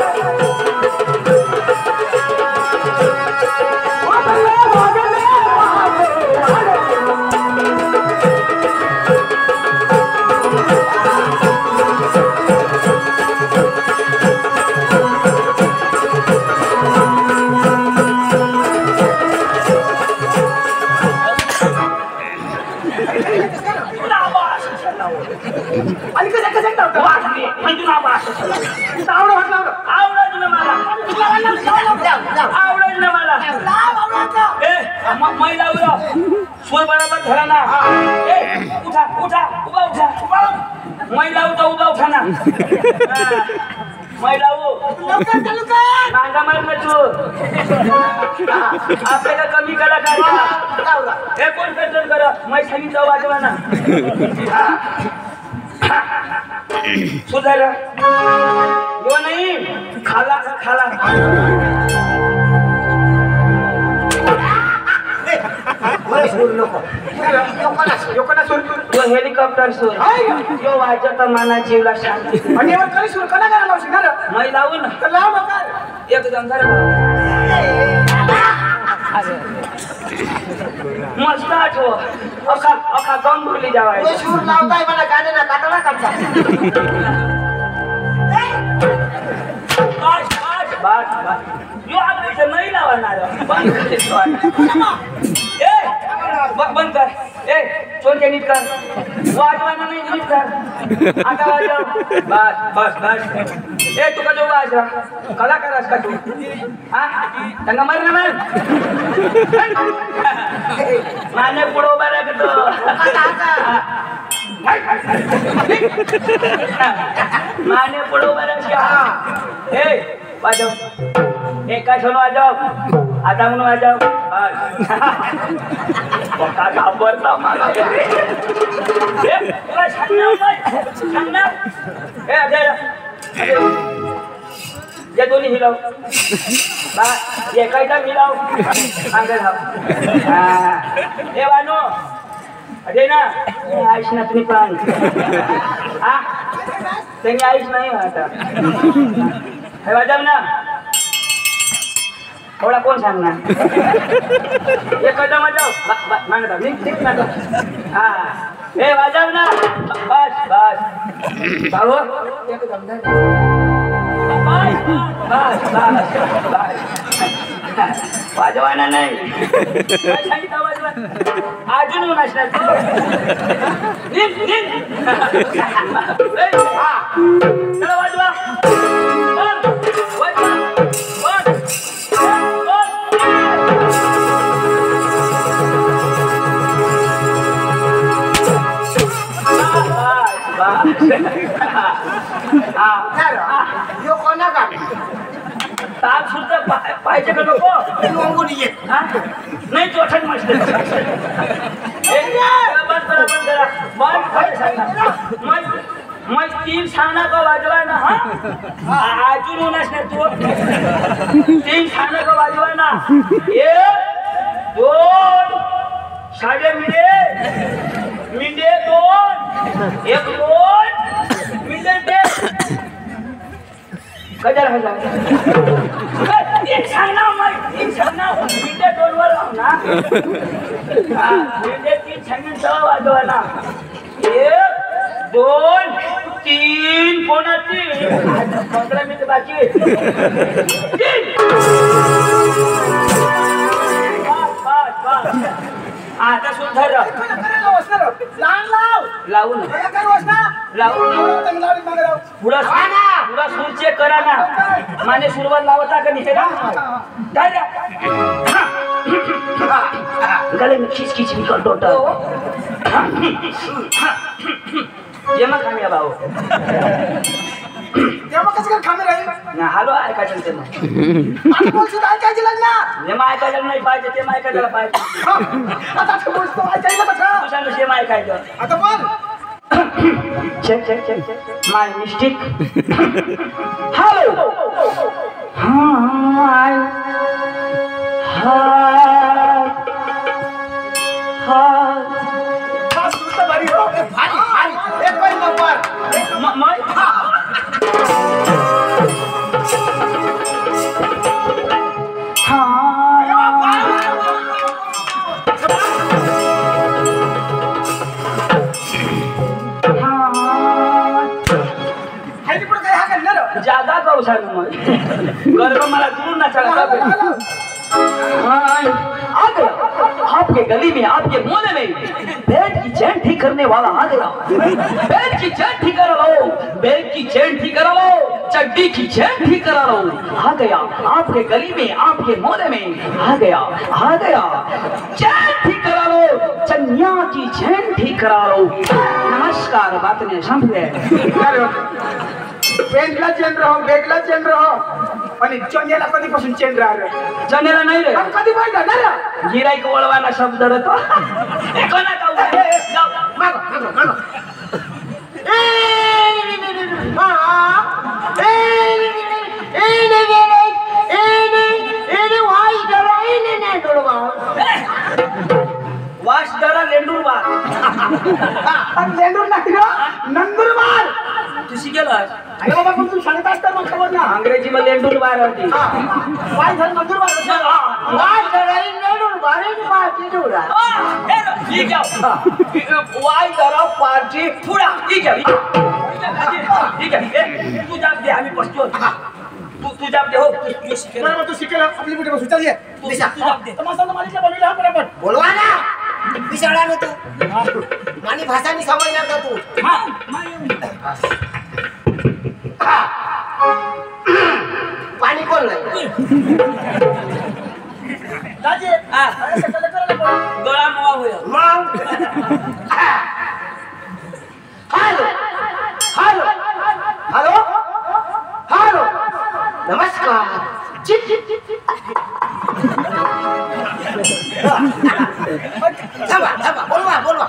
आणि कसं टाकतो वाजली म्हणजे ना बास आवडत आवडत ना मला ए महिला उरा सूर बराबर धरा ना ए उठा उभा उठा महिला उभा उठा ना महिला मांगा मार ना तू आपल्याला कमी कलाकार हे कोण पेट्रोल कर मैसानी जाऊ वाजवा ना सुधार यो नाही खाला यो हेलिकॉप्टर सूर यो वाजत माना जीवला शांती आणि यावर काही सुरू करा करा लावशी ना मै लावू ना तर लाव बघा एकदम झालं मस्त आठव अखा गम भरली जावाय सूर लावताय मला गाणे ना काटला काढता बस यो आपल्या नाही लावणार बंद कर ए चोरच्या नीट कर वाजवाना नाही नीट कर आता वाजव बस ए तू का जो वाजवा कलाकार आहेस का तू हा त्यांना मार ना माने पुढे उभा राहतो माने पुढे उभा राहतो ए वाजव एका क्षण वाजव आता म्हणून माझ्या घाबरता मला ये दोन्ही हिलाव एकायचा मिलाव अंग हे वानो अरे ना आयुष ना तुम्ही पण त्यांनी आयुष नाही आता हे वाजव ना थोडा कोण सांगणार एक कदम वाजव मागता हा हे वाजव ना बस बस भाऊ एकदम वाजवाना नाही अजून नसणार चला वाजवा यो कोणा का ताप सुद्धा पाहिजे का नको नाही चोठण मस्त मग तीन सांगणार का वाजवाय ना हा अजून नसणार तू तीन सांगणार का वाजवाय ना एक दोन साडे मिंडे दोन एक दोन मिंडे कदर हजार एक सांगना मग तीन सांगना मिंडे दोन वर राहू ना मिंडे तीन सांगून सवा वाजवा ना एक दोन तीन कोणा तीन 15 मिनिट बाकी तीन आता सुंदर लावू पुरा सूर चेक करा ना माने सुरुवात लावता का नाही काय गले में खींच खींच निकल टोटा ये मग खामिया भाऊ तेव्हा कसं काय खामे राहील ना हालो ऐकायचं ते मग आता बोलशील ऐकायची लागणार जे मग ऐकायला नाही पाहिजे ते मग ऐकायला पाहिजे आता तू बोलतो ऐकायला कसं तू सांग ते मग ऐकायचं आता बोल check my mistake hello hi बस तू तर भारी हो भारी एक नंबर ज्यादा कौशल गर्व मला दूर ना चढ़ा आपके गली में आपके मोहल्ले में बेड की चैन ठीक करने वाला आ गया बेड की चैन ठीक करा लो बेड की चैन ठीक करा लो चड्डी की चैन ठीक करा लो आ गया आपके गली में आपके मोहल्ले में आ गया चैन ठीक करा लो चन्या की चैन ठीक करा लो नमस्कार बात ने समझे पेंटला चेन राहो बेगला चेन राहो आणि चनेला कधीपासून चेन राहिलं चनेला नाही रे कधी पाहिजे ना रे गिराईक वळवाना शब्द रे तो कोणा का मागो वासदारा लेंडूरबार लेंडूर नाही नंदुरबार तू शिकेलास अरे बाबा पण तू सांगत असतं मग खबर ना अंग्रेजी मध्ये लेंडूरबार होती वाय झालं नंदुरबार वाय जरा पार्टी पुढा ठीक आहे तू जाप दे आम्ही बसतो तू जाप दे हो तू शिकेल बरोबर तू शिकेल आपली कुठे बसू चल ये तू जाप दे तमाशा मालिकला बोलवला हा बरोबर बोलवा ना विचारा ना तू मानी भाषानी समजणार का तू पाणी कोण नाही दाजी अरे सकाळी करायला बोल गळा मोवा होय मग हॅलो हॅलो हॅलो हॅलो नमस्कार थांबा बोलवा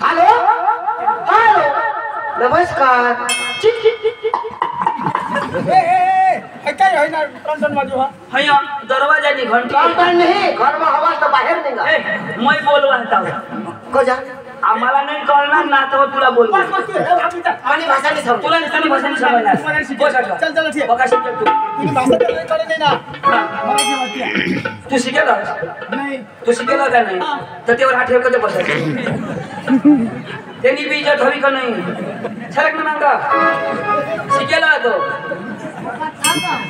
हॅलो हॅलो नमस्कार काय होईना टन बाजू हा हैया दरवाजानी घंटी काउंटर नहीं घर में हवा तो बाहर निघा मैं बोलवा आता को जा आम्हाला नाही कळणार ना तर तुला बोलू आणि भाषा नाही समजत तुला निस्तानी भाषा नाही समजणार चल चल ठीक बघा शिकेल तू तुम्ही भाषा तर कळत नाही ना मराठी वाटते तू शिकेल नाही तू शिकेल का नाही तर तेवर हा ठेव कधी बसायचं त्यांनी बी इज्जत हवी का नाही सरक ना मांगा शिकेल तो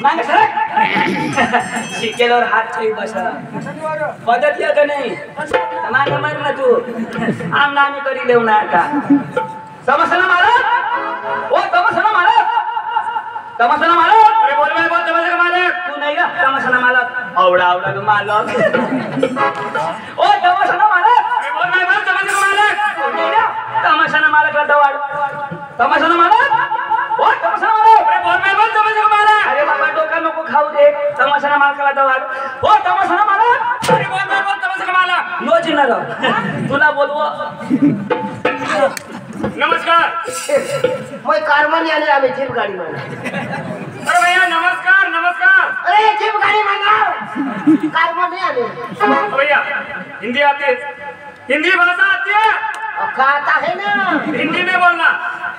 मांगा सरक शिकेल्यावर हात ठेवी बसा पद्धत आहे का नाही मागे मार ना तू आमना आम्ही करी देऊ ना आता समजलं मालक ओ समजलं मालक तमाशाला मालक अरे बोल तमाशाला मालक तू नाही का तमाशाला मालक आवडा ग मालक ओ तमाशाला मालक अरे बोल तमाशाला मालक तू नाही का तमाशाला मालकला दवाड तमाशाला मालक ओ तमाशाला मालक अरे बोल तमाशाला मालक अरे बाबा डोका नको खाऊ दे तमाशाला मालकाला दवाड ओ तमाशाला मालक अरे बोल तमाशाला मालक नो जिनार तुला बोलवो नमस्कार मैं कारमानी आने आवे जीप गाड़ी में अरे भैया नमस्कार अरे जीप गाड़ी में कारमानी आने भैया हिंदी आती है हिंदी भाषा आती है अब आता है ना हिंदी में बोलना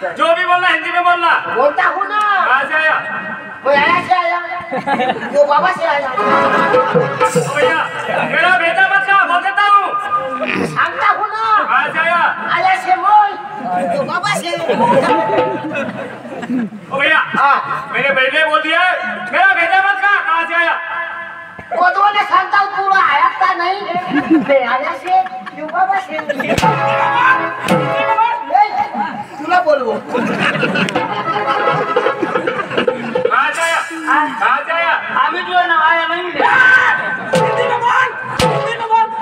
जो भी बोलना हिंदी में बोलना बोलता हूँ ना कहाँ से आया मैं आया से आया वो बाबा से आया भैया मेरा बेटा मत कहा बोल देता हूँ सांगता हूँ ना कहाँ से आया से बोल वो बाबा से ओ भैया मैंने पहले बोल दिया मेरा बेटा मत कहा से आया कोदवा ने सांगता हूँ पूरा आया था नहीं मैं आया से वो बाबा से तुला बोलवो कहाँ से आया आम्ही जो ना आया नहीं हिंदी में बोल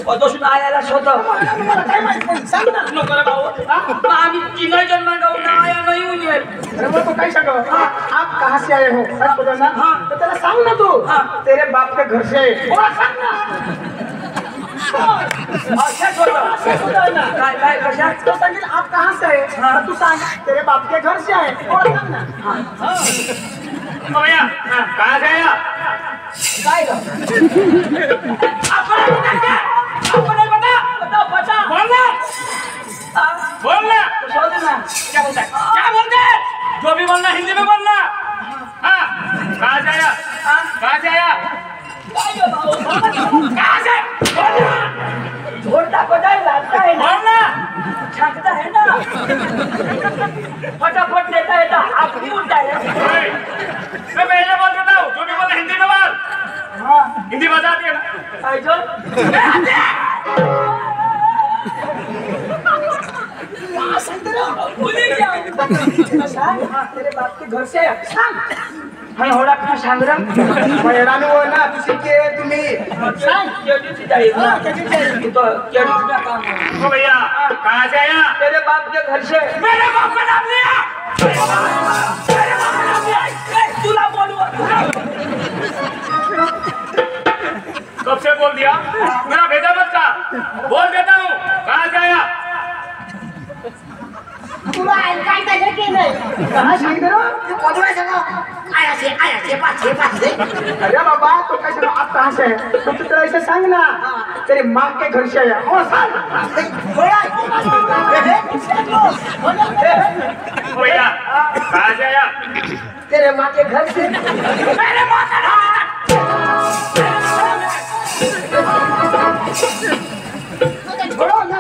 कदोसून आयाला शोध नको रे भाऊ आम्ही तीन जन्म गाऊन आया नाही उन्हेल अरे वो तो कहीं सको आप कहाँ से आए हो सच बता ना तो तेरा सांग ना तू तेरे बाप के घर से बोला सांग ना अच्छा छोड़ ना काय कशा तो संगीत आप कहाँ से आए तू सांग तेरे बाप के घर से आए बोला सांग ना भैया कहाँ से आया काय गा आपने बता बोलना शोध ना क्या बोलते हैं जो भी बोलना हिंदी में बोलना हाँ कहाँ से आया कहाँ से आया कहाँ से झोरता को जाए लाता है ना बोलना छांकता है ना फटाफट देता है ना आप भी उठता है मैं पहले बोल देता हूँ जो भी बोलना हिंदी में बोल हाँ हिंदी भाषा आती है ना आइजो तेरे बाप के घर से आया हाँ होड़ा क्यों सांग रहा मैदान वो ना तुझे के तुम्ही सांग केडी चाहिए ना केडी तो केडी का काम है भैया कहाँ से आया तेरे बाप के घर से मेरे बाप का नाम लिया तेरे बाप का नाम लिया तुला बोलूँ कब से बोल दिया मेरा भेजा मत का बोल देता हूँ कहाँ से आया तुला काय काय के नाही कहाँ सांग दे रहा तू कोदवा संग आया से पाछे अरे बाबा तो कैसे आप कहाँ से है तो तू तेरा ऐसे सांग ना तेरी माँ के घर से आया और सांग भैया कहाँ से आया तेरे माँ के घर से मेरे माँ का छोड़ो ना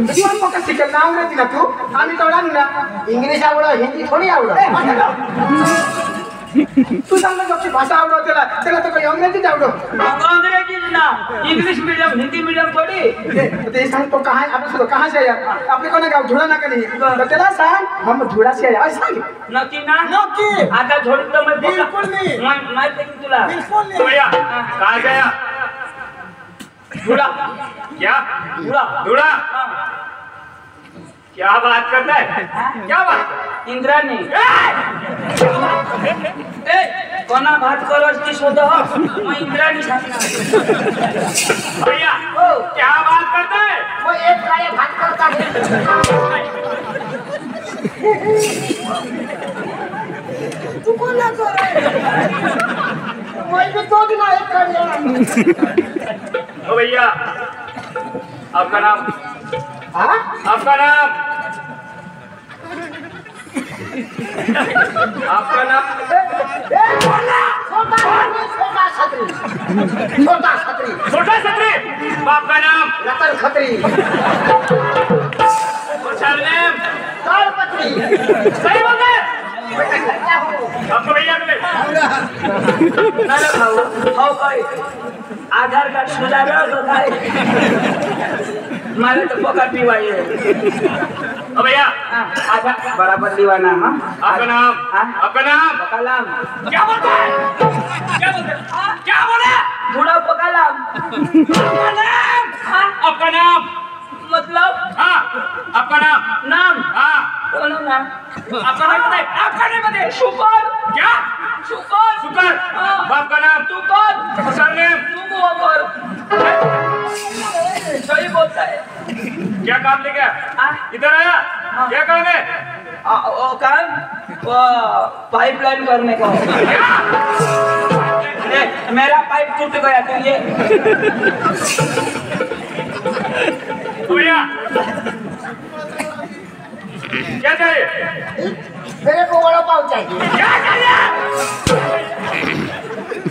जीवन को कैसे करना अंग्रेजी ना तू आम्ही तो ना इंग्लिश आवडं हिंदी थोडी आवडं तू सांग ना जबची भाषा आवडो त्याला तो काही अंग्रेजीच आवडो अंग्रेजी ना इंग्लिश मीडियम हिंदी मीडियम थोड़ी ते सांग तो कहाँ आपने सुनो कहाँ से आया आपने कोना गाव धुळा ना कधी तो त्याला सांग हम धुळा से आया असं सांग नक्की ना नक्की आता झोडी तो मैं बिल्कुल नहीं मैं देंगे तुला बिल्कुल नहीं भैया कहाँ से आया धूड़ा क्या धूड़ा धूड़ा क्या बात करता है? क्या बात? इंद्राणी ए कोना बात करो की शोध मैं इंद्राणी शासना भैया क्या बात करता है? वो एक गाय भात करता है। तू कौन ना करे? मैं भी तो दिन एक गाय। ओ भैया आपका नाम? हाँ? आपका नाम? आपका नाम? छोटा छतरी। छोटा छतरी। छोटा छतरी। आपका नाम? रतन खत्री। सरनेम? काल पत्री। सही बोलते हैं? आपको भैया मिले? ना खाओ भाई आधार कार्ड सुधारा तो भाई मारे तो पकड़ पीवाई है ओ भैया आधार बराबर दीवाना हां आपका नाम? आपका नाम? पकालाम क्या बोलता है? क्या बोलते हैं? क्या बोले? थोड़ा पकालाम आपका नाम? आपका नाम? मतलब हाँ आपका नाम? नाम हाँ कौन नाम आपका नाम बताइए। आपका नाम बताइए। शुकर क्या? शुकर शुकर। बाप का नाम? तू कौन सरनेम? तू वो कर सही बोलता है क्या काम लेके इधर आया? क्या काम है? वो काम वो पाइपलाइन करने का मेरा पाइप टूट गया तो ये भैया क्या चाहिए? मेरे को वड़ा पाव चाहिए। क्या चाहिए?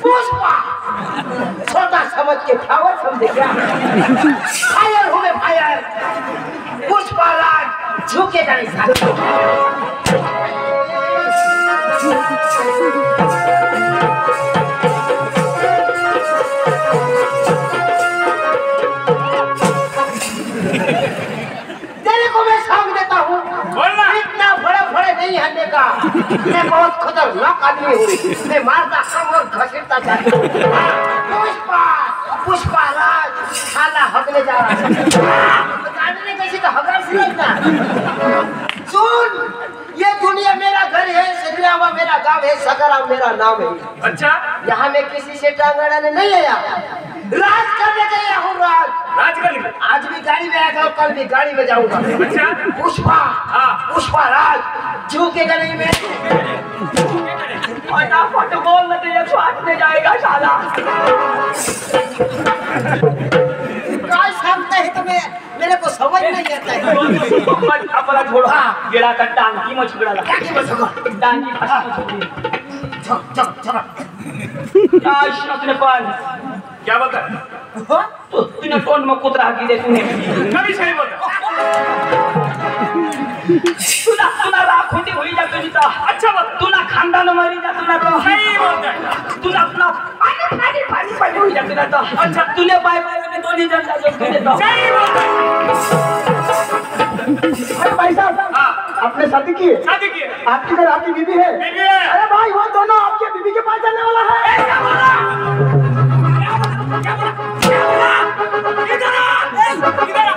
पुष्पा छोटा समझ के फ्लावर समझे क्या? फायर हूँ मैं फायर। पुष्पा राज झुकेगा नहीं साथ। तेरे को मैं सांग देता हूँ। बोलना। इतना बड़े नहीं हटने का। मैं बहुत खतरनाक आदमी हूँ। मैं मारता हूँ और घसीटता जाता हूँ। पुष्पा पुष्पा राज खाना हगने जा रहा है। बताने कैसी तो हगर से लगता। सुन ये दुनिया मेरा घर है, सगरावा मेरा गांव है, सगरा मेरा नाम है। अच्छा यहाँ मैं किसी से टांग अड़ाने नहीं आया, राज करने गया हूँ। राज राज कर आज भी गाड़ी में आया था, कल भी गाड़ी में जाऊंगा। अच्छा पुष्पा हाँ। पुष्पा राज झुकेगा नहीं मैं। फटाफट बोल न तो 108 में जाएगा साला काय सांगता है तुम्हें मेरे को समझ नहीं आता है। अपना छोड़ो गिरा का टांगी में छुड़ा क्या की बसोगा? टांगी फंसी चल चल चल। आज अपने पान क्या बोलता है? तूने टोन में कुतरा की दे तूने कभी सही बोलता। तुला राख होती हुई जा तुझी तो अच्छा बोल। तुला खानदान मरी जा तुला तो सही बोलता है। तुला अपना पानी हुई जा तुला तो अच्छा तूने बाय में दोनों जन जा जो तूने तो सही बोलता है। अरे भाई साहब आपने शादी की है? शादी की है। आपके घर आपकी बीवी है? बीवी है। अरे भाई वो दोनों आपके बीवी के पास जाने वाला है। क्या बोला? क्या बोला? क्या बोला? इधर आ। इधर आ।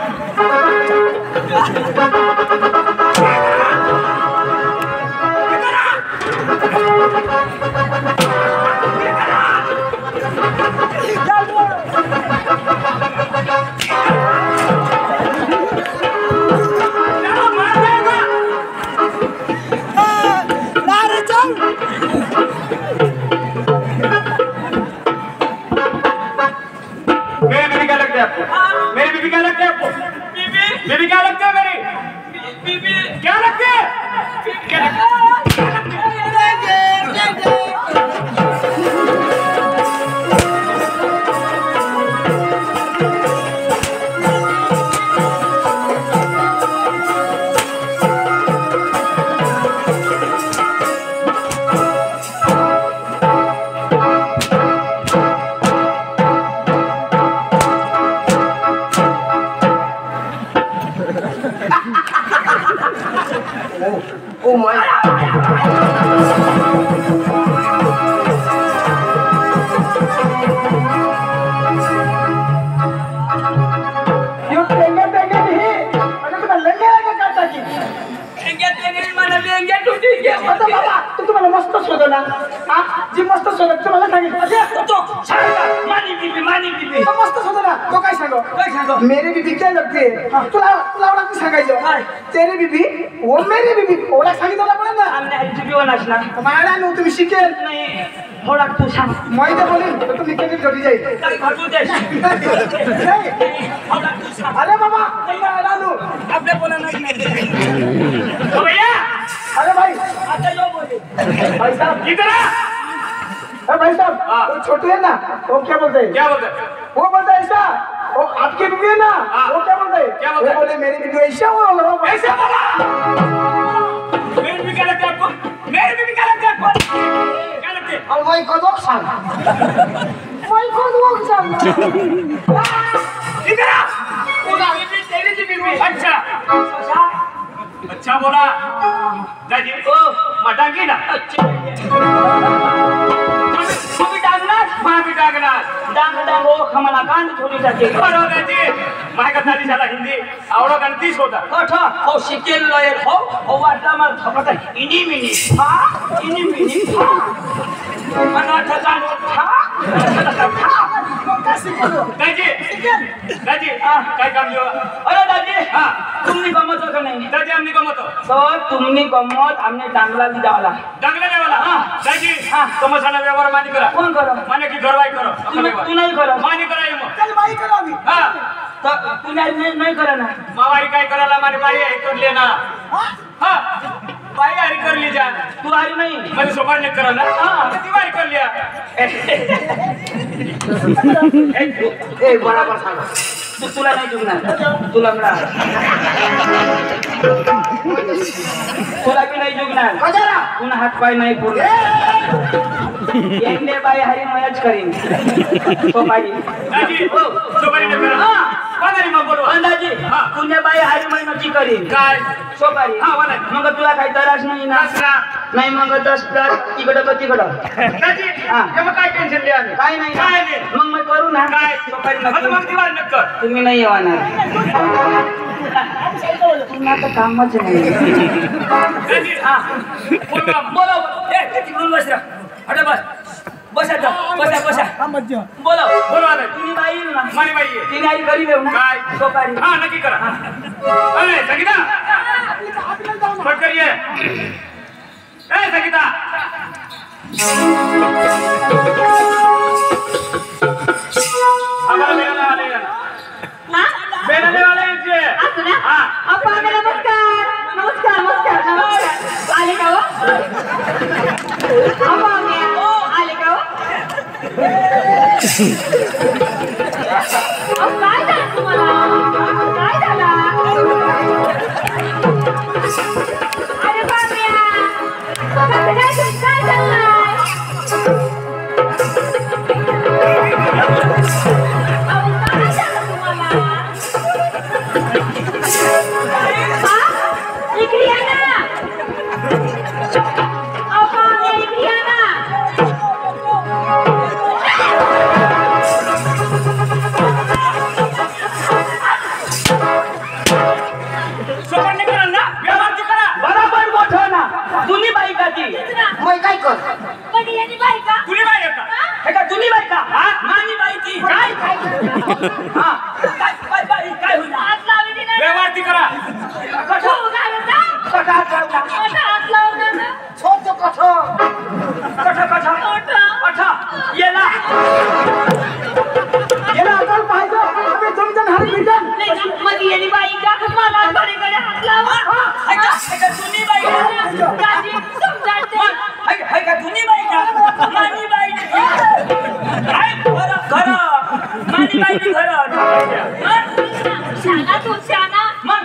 मेरी बीबी क्या लगती है आपको? बीबी क्या लगती है मेरी? बीबी क्या लगती है? क्या लगती है? Oh my! काय सांगितलं असे तो मानी बीबी तो मस्तच होता ना तो काय सांगो काय सांगो मेरी बीबी क्या लगती है तुला तुला ओळख सांगायचं काय? तेरी बीबी वो मेरी बीबी ओळख सांगितलं पण ना आमने हल्ली जीवन असणार मला ना तुम्ही शिकेल नाही थोडा तू सांग माहिती बोलेल तर तुम्ही कधी घरी जाईल काय घडू दे थोडा तू सांग अरे बाबा मला आलो आपल्या बोला नाही ओ भैया अरे भाई आता यो बोले भाई साहब इधर आ अरे भाई साहब वो छोटू है ना वो क्या बोलते हैं क्या बोलते हैं? वो बोलता है ऐसा वो आपकी बीवी है ना हाँ। वो क्या बोलते हैं क्या बोलते वो हैं? बोले मेरी बीवी ऐसा वो ऐसे बोला मेरी बीबी क्या लगती है आपको मेरी बीबी क्या लगती है आपको क्या लगती है आणि वय कदोक सांग इधर आ तेरी बीबी अच्छा अच्छा बोला दादी ओ मटांगी ना तुम्ही डांगणार माँ भी डागनार डांग ओ खमला कांड थोडी जाते बरो दादी माय का दादी झाला हिंदी आवडो गणतीच होता कठ हो शिकेल लॉयर हो वाटला मला थपत आहे इनी मिनी हा इनी मिनी मना ठकाण दादी काय काम जो अरे दादी हाँ तुम्ही गमत का नाही दादी हमने गमतो तर तुम्ही गमत आमने डांगला जावला डांगला नाही वाला हाँ। दादी हाँ। तमसाना व्यवहार मानी करा कोण करो माने की घरवाई करो तू नाही करत मानी करा ये मग चल बाई करो अभी हा तर तू नाही करा ना मावारी काय करायला मारी बाई हे करले ना हा बाई हरी कर ली जा तू आली नाही म्हणजे सोमवार ने करा ना हाँ। किती बारी कर लिया ए बरोबर सांगा तुला नाही जुगणार तुला मिळणार तुला बी नाही जुगणार कजरा पुन्हा हात पाय नाही पूर्ण एकले बाई हरी मयच करीन तो बाई दादी सोमवारी ने करा हा पगारी मग बोलवा अंदाजी हा। पुण्य बाई हरी महिन्याची करीन काय सोपारी हा, वाला. मग तुला काही त्रास नाही ना कसला नाही मग 10 प्लस तिकडं का तिकडं दादी हा. मग काय टेन्शन लिया नाही काय नाही काय ना. नाही. मग मी करू ना काय सोपारी आता नक्की. मग दिवाळ नक्क कर तुम्ही नाही येणार पुन्हा तर कामच नाही दादी हा बोलवा बोला तिकडून बस रा अरे बस आता बसा बोला बोलवा दादी तुम्ही बाई येईल ना मारी बाई आहे तिने आई घरी येऊ ना काय? सोपारी हा नक्की करा अरे संगीता पटकर ये ए संगीता आम्हाला बेलाने वाले या ना. हा? बेलाने वाले यांचे असं ना? हा अप्पा, नमस्कार आले का हो अप्पा, आले का हो अहो, काय झालं तुम्हाला काय झालं अरे बाबऱ्या काय चाललंय अहो, काय झालं तुम्हाला हा? इकडे या ना अहो, बाबऱ्या, इकडे या ना सोपण करा ना व्यवहार करा बरोबर मोठं ना तुम्ही बाई का ती मग काय कर कधी यांनी बाई का तुली बाई आहे का हे का तुम्ही बाई का हा मानी बाई ती काय हा काय होईल हात लावली ती ना व्यवहार करा हो, काय म्हणता? कथा आता हात लावला ना छोट कठ कथा येला आता पाहिजे आम्ही तुमचं हात भेटन नाही ना, मध्ये यांनी बाई का मला बडेकडे हात लावा हे का तुम्ही बाई का दाजी, समजायचं. हे का तुम्ही बाई का मानी बाई काय खरं मानी बाई खरं शाना तू शाना मग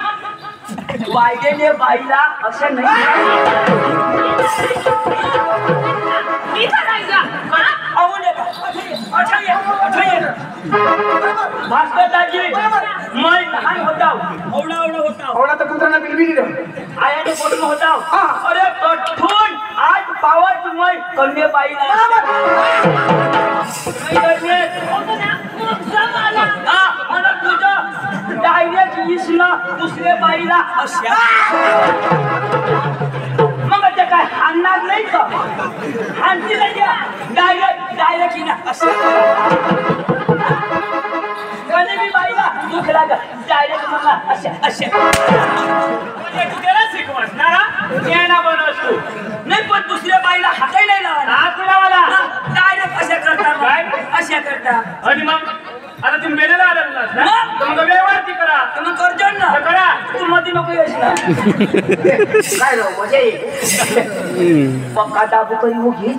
वाईडेने बाईला असं नाही मी करायचा हा? भास्करदाजी मैं लहान होता एवढा होता एवढा तर कुत्र्यांना बिलबिली द्या आयाने बोलणं होता अरे कठून आज पावत मैं कन्या बाईला होतं ना? मग जम आला. मला तुझं डायरेक्ट इसला दुसऱ्या बाईला अशा मग ते काय हाणणार नाही का हाणती नाही का डायरेक्ट ना कधी मी बाईला दुख लाग डायरेक्ट मला अशा म्हणजे तू त्याला शिकवस ना ज्ञाना बनवस तू नाही पण दुसऱ्या बाईला हाताही नाही लावायला हात लावाला डायरेक्ट अशा करता काय? अशा करता आणि मग आता तुम्ही मेलेला आला ना मग? तर मग व्यवहार करा तर मग करतो ना तर करा तू मध्ये नको येस ना काय राव मजा येईल पक्का दाबू करी उगी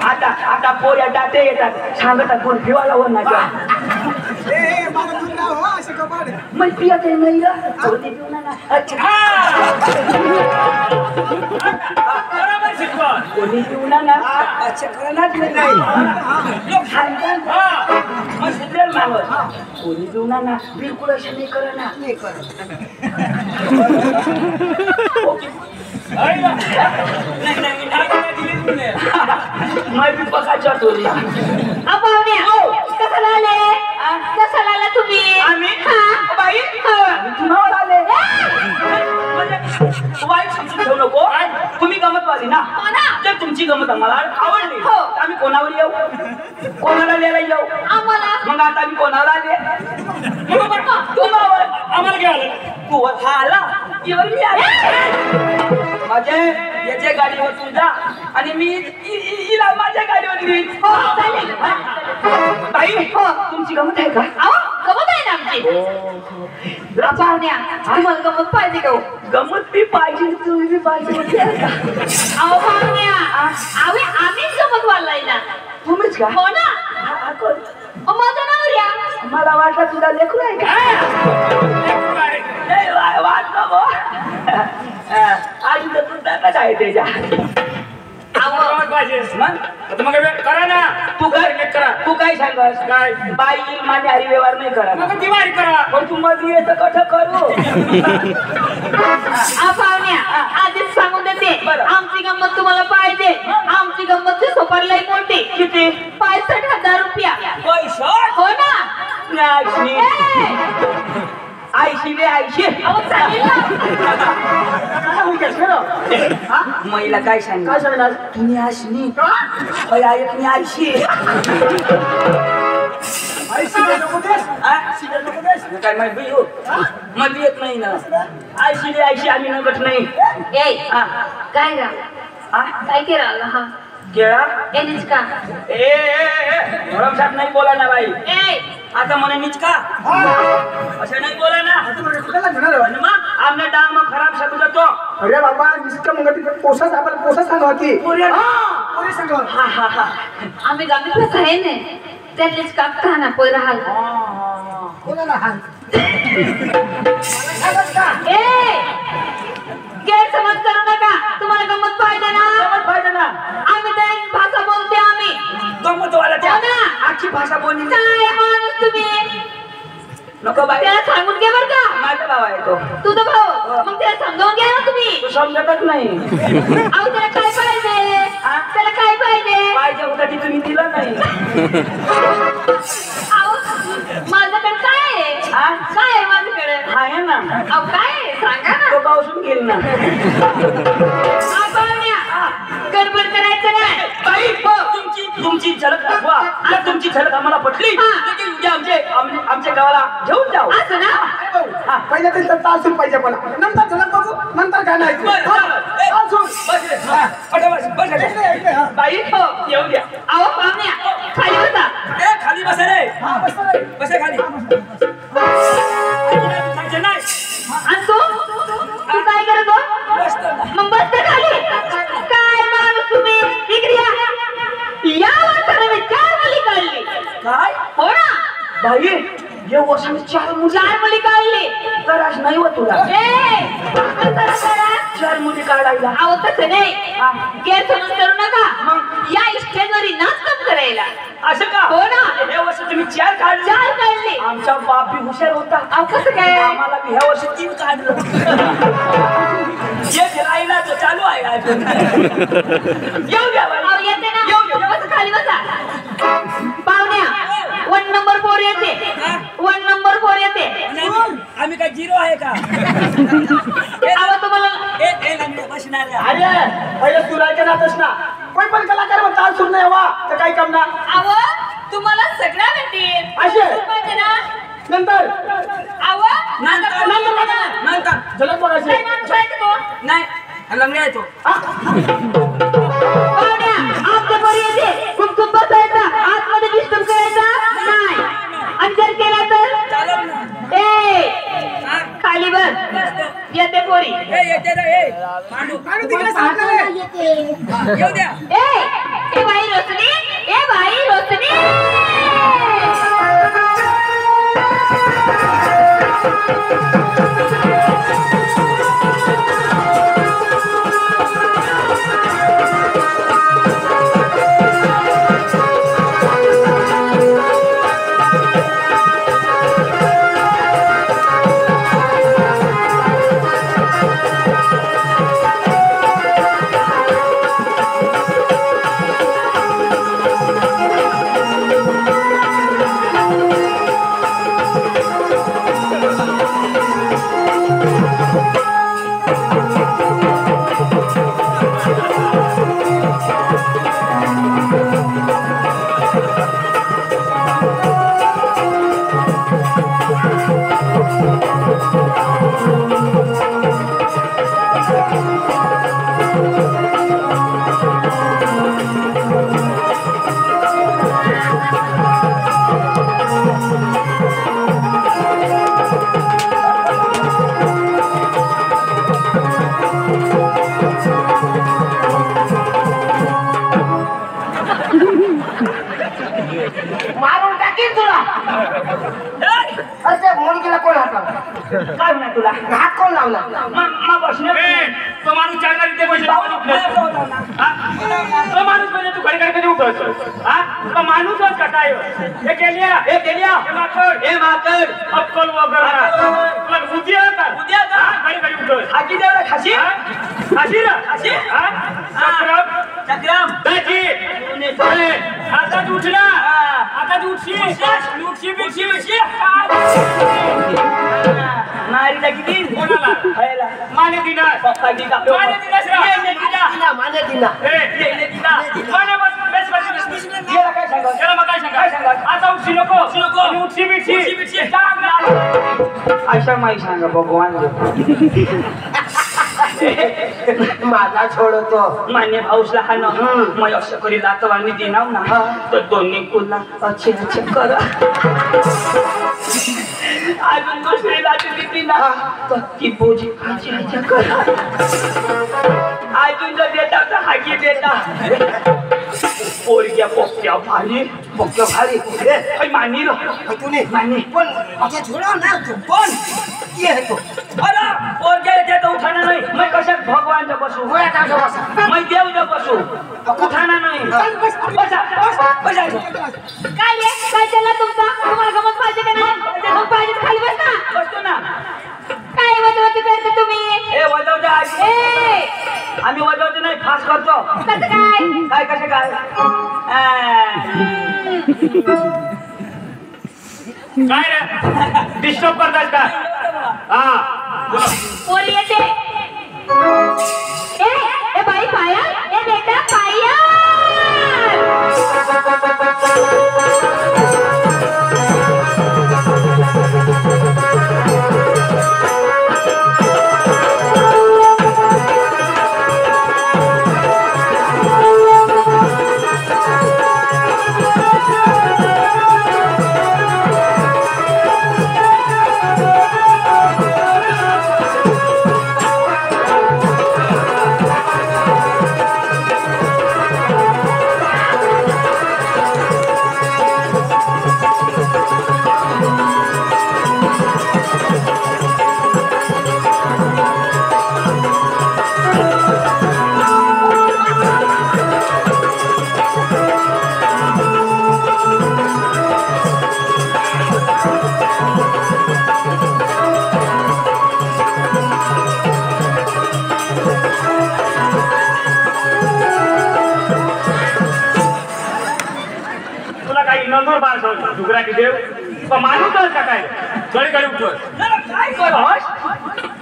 आता पोऱ्या डाटे येतात सांगतात कोण फिवायला वर नाही मग पिया काही नाही अच्छा बरोबर शिकवा कोणी पिऊना ना अच्छा करणार नाही लोक सांगतात मग सुधरेल मागत कोणी पिऊना ना बिलकुल अशी नाही करणार नाही मैं भी पकाच्या टोली कशाला आले कशाला आला तुम्ही आम्ही बाई तुम्हाला आले म्हणजे वाईट समजून घेऊ नको तुम्ही गमत वाली ना हो ना. जर तुमची गमत आम्हाला आवडली हो. तर आम्ही कोणावर येऊ कोणाला लिहायला येऊ आम्हाला मग आता आम्ही कोणाला आले तुम्हाला आम्हाला काय आलं तू हा आला इवर मी आले माझे याच्या गाडीवर तू जा आणि मी हिला माझ्या गाडीवर घेईन हो चालेल बाई तुमची गमत आहे का अहो गमत आहे ना आमची पाहुण्या तुम्हाला गमत पाहिजे का हो? गमत बी पाहिजे तुम्ही बी पाहिजे अहो पाहुण्या आम्हीच गमत वाढलाय ना तुम्हीच का हो ना हा, कोण? माझं नवऱ्या मला वाटलं तुला लेकरू आहे का नाही वाटलं बो आधी तर तू टाकत आहे त्याच्या पाहिजे मग आता मग करा ना तू काय करा तू काय सांगस काय बाई माझे हरी व्यवहार नाही करा मग दिवाळी करा पण तू मध्ये येतं कसं करू पाहुण्या आधीच सांगून देते बरं. आमची गंमत तुम्हाला पाहिजे आमची गंमत सोपारी लई मोठी किती 65,000 रुपया पैसा हो ना आयशी ए, आयशी रे आयशी अहो चालेल ना महिला काय सांग काय सांगणार तुम्ही आशनी मी आयशी काय माहिती हो मध्ये येत नाही ना आयशी रे आयशी आम्ही नगत नाही ए हा काय रा हा काय केलं हा केळा ए निचका ए भरमसाठ नाही बोला ना बाई ए आता म्हणे निचका असं नाही बोला ना आणि मग आमने डांग मग खराब शकू जातो अरे बाबा निष्का मग ती पोसा आपण पोसा सांगा होती पोरी सांगा हा हा हा आम्ही गावीतच आहे ना त्या निचका खाना पोय राहाल कोणाला हाल ए गैरसमज करू नका तुम्हाला गंमत पाहिजे ना गमत पाहिजे ना आम्ही तर एक भाषा बोलते आम्ही गमत वाला त्या हो ना. आजची भाषा बोलली काय माणूस तुम्ही नको बाई त्याला सांगून घे बरं का माझा भाव आहे तो तुझा भाऊ मग त्याला समजावून घ्या ना तुम्ही तू समजतच नाही अहो त्याला काय पाहिजे हा? त्याला काय पाहिजे पाहिजे होता ती तुम्ही दिलं नाही अहो माझ्याकडे काय आहे हा? काय आहे माझ्याकडे आहे ना अहो काय आहे सांगा ना तो पावसून गेल ना अहो, पाहुण्या गडबड करायचं नाही बाई तुमची झलक दाखवा जर तुमची झलक आम्हाला पटली हा. तर ती उद्या आमच्या गावाला घेऊन जाऊ असं ना हा पहिल्या तरी तासून पाहिजे मला नंतर चला बघू नंतर काय नाही बरं, चालेल. ए, तासून बस रे. हा, बस, बस, बस. बाई येऊ द्या अहो पाहुण्या खाली बसा ए खाली बसा रे हा बस रे. बसा खाली खायचं नाही आणि तू काय करत हो? बसतो ना. मग बसते खाली काय माणूस तुम्ही इकडे या वर्षाने मी 4 मुली काढली काय हो ना बाई ये वर्षाने 4 मुली 4 मुली काढली कराच नाही हो तुला ए कसं करा 4 मुली काढायला अहो तसं नाही गैरसमज करू नका मग या स्टेजवरी नाचकाम करायला असं का हो ना हे वर्ष तुम्ही 4 काढले 4 काढले आमचा बाप बी हुशार होता अहो कसं काय आम्हाला बी ह्या वर्षी 3 काढलं एक राहिला तर चालू आहे अजून येऊ द्या बाई. अहो येते ना येऊ द्या. बसा खाली बसा पाहुण्या 1 नंबर 4 येते 1 नंबर 4 येते आम्ही काय झिरो आहे का अहो तुम्हाला बसणार अरे पहिले सुरायच्या नातच ना कोण पण कलाकार मग ताल सुर नाही हवा तर काही काम ना अहो तुम्हाला सगळ्या भेटेल असे? पाहिजे ना नंतर अहो नंतर झलक बघायची काय माणूस आहे का तो? नाही लंगड्या येतो पाहुण्या, आमच्या पोरी येते खूप खूप बसायचं आतमध्ये डिस्टर्ब करायचा नाही आणि जर केला तर चालव ना ए हा? खाली बस येते पोरी येते रे मांडू येऊ द्या ए भाई रोशनी ए भाई रोशनी मारून टाकील तुला अरे त्या मुलगीला कोण हातावला काय म्हणा तुला हात कोण लावला मग बसणार तो माणूस चालणार इथे पैसे तो माणूस म्हणजे तू घडी कधी उठवतो हा तो माणूसच का काय हे केलिया हे माकड अक्कल वगैरे तुला उद्या का घडी उठवत आजी देवला खाशी चक्रम दाजी आता उठला आता उठशी मारीला किती कोणाला खायला माने दिनास माने दिला माने बस याला काय सांगा त्याला मग काय सांगा आता उठशी नको आणि उठशी बिटशी अशा माई सांगा भगवान माझा छोडतो मान्य भाऊसला हा ना मग असं करी लातवानी देणार ना तर दोन्ही कुला अच्छे करा अजून दुसरी लाटी देते ना तर ती बोजी खायची करा अजून जर देता तर हागी देता पोरग्या पोक्या भारी मानी रो मानी पण माझा छोडा ना तू कोण ये है तो अरे पोरग्या येते तर उठाना नाही मैं कशा भगवान जब बसू होया का बसा मैं देव जब बसू उठाना नाही बसा काय चालला तुमचा तुम्हाला गमत पाहिजे का नाही मग पाहिजे खाली बस ना बसतो ना काय वजवती करते तुम्ही ए वजवते आम्ही वजवते नाही फास करतो कसं काय काय कसे काय काय रे डिस्टर्ब करतात का हा पोरी येते ए बाई पाया ए बेटा पाया तुला काही नंबर बार डुगरा की देव माणूस का काय गडी उठवत काय करस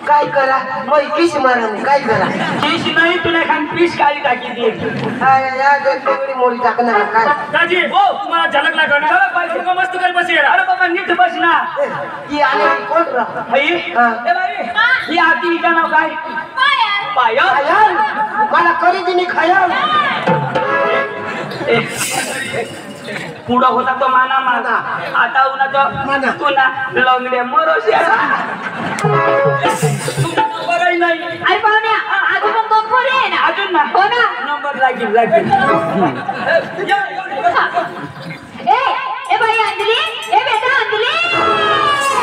काय करा मग किस मारा काय करा किस नाही तुला खान पीस काढी टाकी दे या वेगळी मोडी टाकणार काय दाजी हो तुम्हाला झलक लागला ना चला बाई तुका मस्त कर बस यार अरे बाबा नीट बस ना की आले कोण राहा भाई ए बाई ही आती का नाव काय पायल खयाल मला करी दिनी खयाल पुढं होता तो माना माना आता उन्हा तो तुला लंगड्या मरोशी बरं नाही अरे पाहुण्या अजून पण दोन पोरे आहे ना अजून ना हो ना नंबर लागेल लागेल ए बाई अंजली ए बेटा अंजली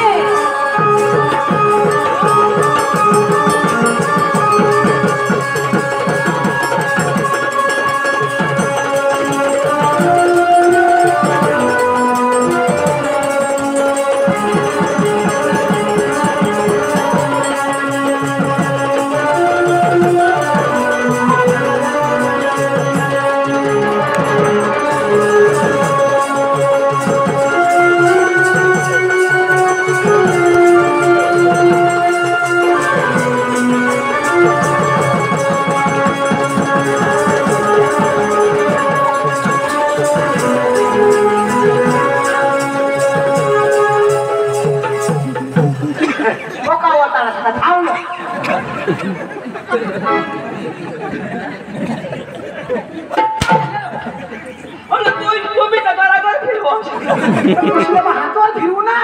हातवर फिरू ना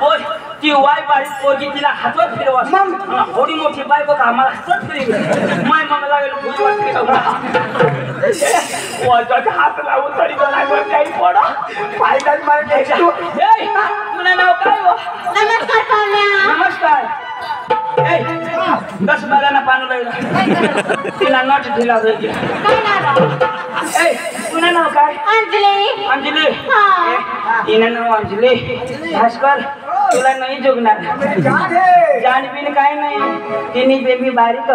बोल ती वाय बारीक पोरगी तिला हातवर फिरवा थोडी मोठी बायको का आम्हाला हातवर फिरवी माय मग लागेल वाजाचा हात लावून तरी लागून काही पडा फायदा मारले तुला नाव काय हो नमस्कार पाहुण्या नमस्कार ए 10 बाराना पाणी लागला तिला नट दिला होती ए तुला नाव काय अंजली अंजली हा तिनं नाव अंजली भास्कर तुला नाही जोगणार जानबीन काय नाही तिने बेबी बारीक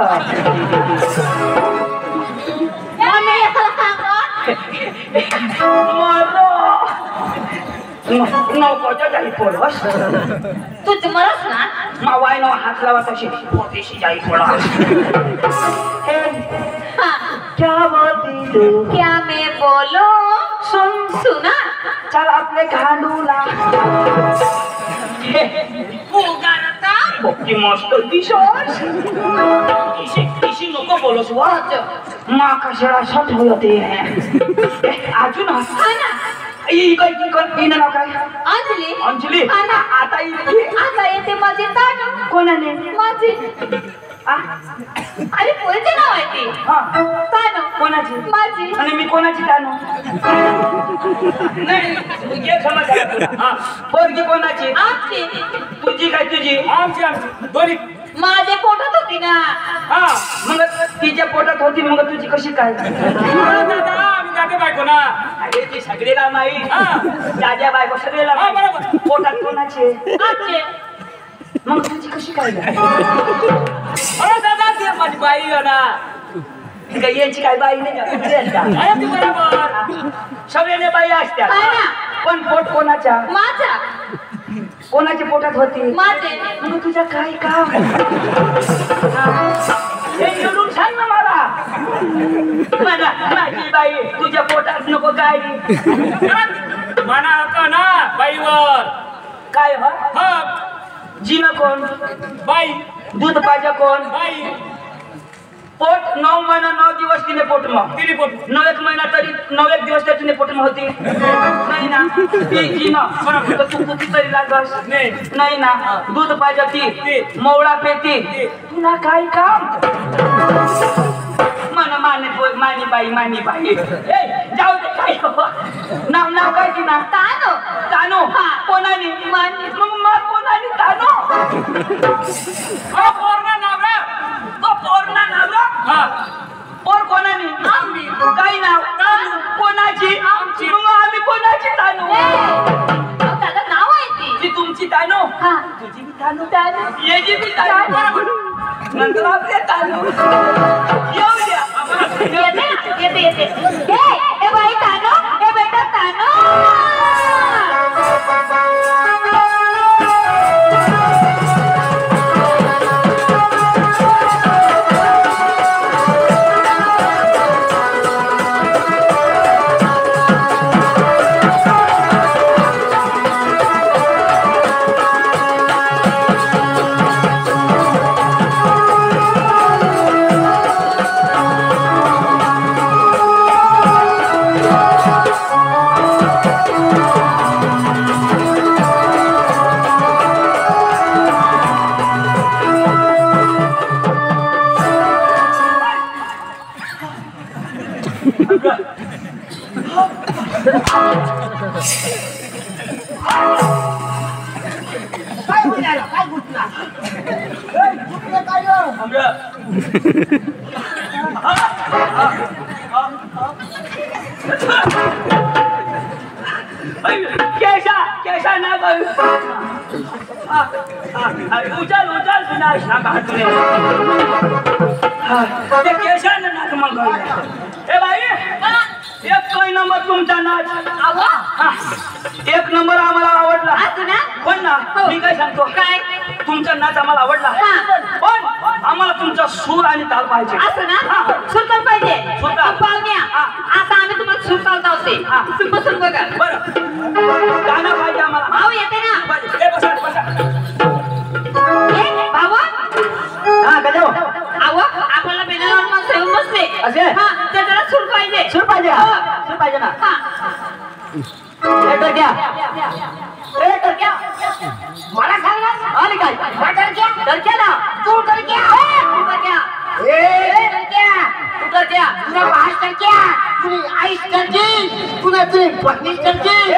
नौकोच्या काही पडवस तुझ मरस ना मावाय नो हात लावा तशी पोतीशी जाई पडा क्या बोलती तू क्या मैं बोलो सुन सुना चल आपले घालूला की मस्त दिसोस इशी नको बोलोस वा मा कशाला शॉट होते अजून हा ना हिनं नाव काय अंजली अंजली हा ना आता इथे आता येते माझी तानू कोणाने माझी अरे पोरीचे नाव आहे ती हा तानू कोणाची माझी आणि मी कोणाची तानू नाही घे समज पोरगी कोणाची आमची तुझी काय तुझी आमची आमची दोन्ही माझे पोटात होती ना हा मग तिच्या पोटात होती मग तुझी कशी काय दादा आम्ही जाते बायको ना अरे ती सगळेला माहीत दादा बायको सगळेला हा, माहीत. बरोबर. पोटात कोणाची आमचे मग तुझी कशी काय अरे दादा ती माझी बाई आहे ना काय यांची काय बाई नाही का? आहे ती बरोबर सगळ्याने बाई असत्या हा ना. पण पोट कोणाच्या माझा कोणाच्या पोटात होती माझे मग तुझ्या काय काम हे निवडून सांग ना मला माझी बाई तुझ्या पोटात नको काय मना हक्क ना बाईवर काय हो हक जिना कोण बाई दूध पाहिजे कोण बाई पोट 9 महिना 9 दिवस तिने पोट मग तिने पोट 9 महिना तरी 9 दिवस तिने पोट मग होती नाही ना ती जिना तर तू कुठे तरी लागस नाही ना दूध पाहिजे ती मवळा पेती तुला काय काम मन मानी बाई ए जाऊ दे काय नाव काय ती ना तानू तानो कोणाने मानी मग कोणाने तानो पोरना नावरा पोरना नाव हा पोर कोणाने आम्ही काही नाव कोणाची आमची मग आम्ही कोणाची तानू दादा नाव आहे ती ती तुमची तानू हा तुझी बी तानू तानू याची बी तानू नंतर आपले तानू येऊ द्या येते ए बाई तानू ए बेटा तानू काय बोलायला काय गुतला गुतले काय कैसा कैसा ना कर उचल उचल विनाश ना कहा तूने ते कैसा ना नाच मग ए भाई एक कोई नंबर तुमचा नाच आवा एक नंबर आम्हाला आवडला असं ना पण ना मी काय सांगतो काय तुमचा नाच आम्हाला आवडला हा. पण आम्हाला तुमचा सूर आणि ताल पाहिजे असं ना सुलतान पाहिजे सुलतान. पाहुण्या आता आम्ही तुम्हाला सुलतान लावते तुम्ही बसून बघा बरं गाणं पाहिजे आम्हाला भाऊ येते ना पाहिजे ए, बसा बसा ए, भाऊ हा गजो आवा आपल्याला बेलावर माणसं येऊन बसले असे? हा तर त्याला सूर पाहिजे सूर पाहिजे हो. सूर पाहिजे ना हा ए टक्या ए टक्या मला सांगा आणि काय टरक्या टक्या ना तू टरक्या तू बघ्या ए टरक्या तू बघ्या तुला बाहेर टरक्या तुझी आई टरकी तुला तुझी पत्नी टरकी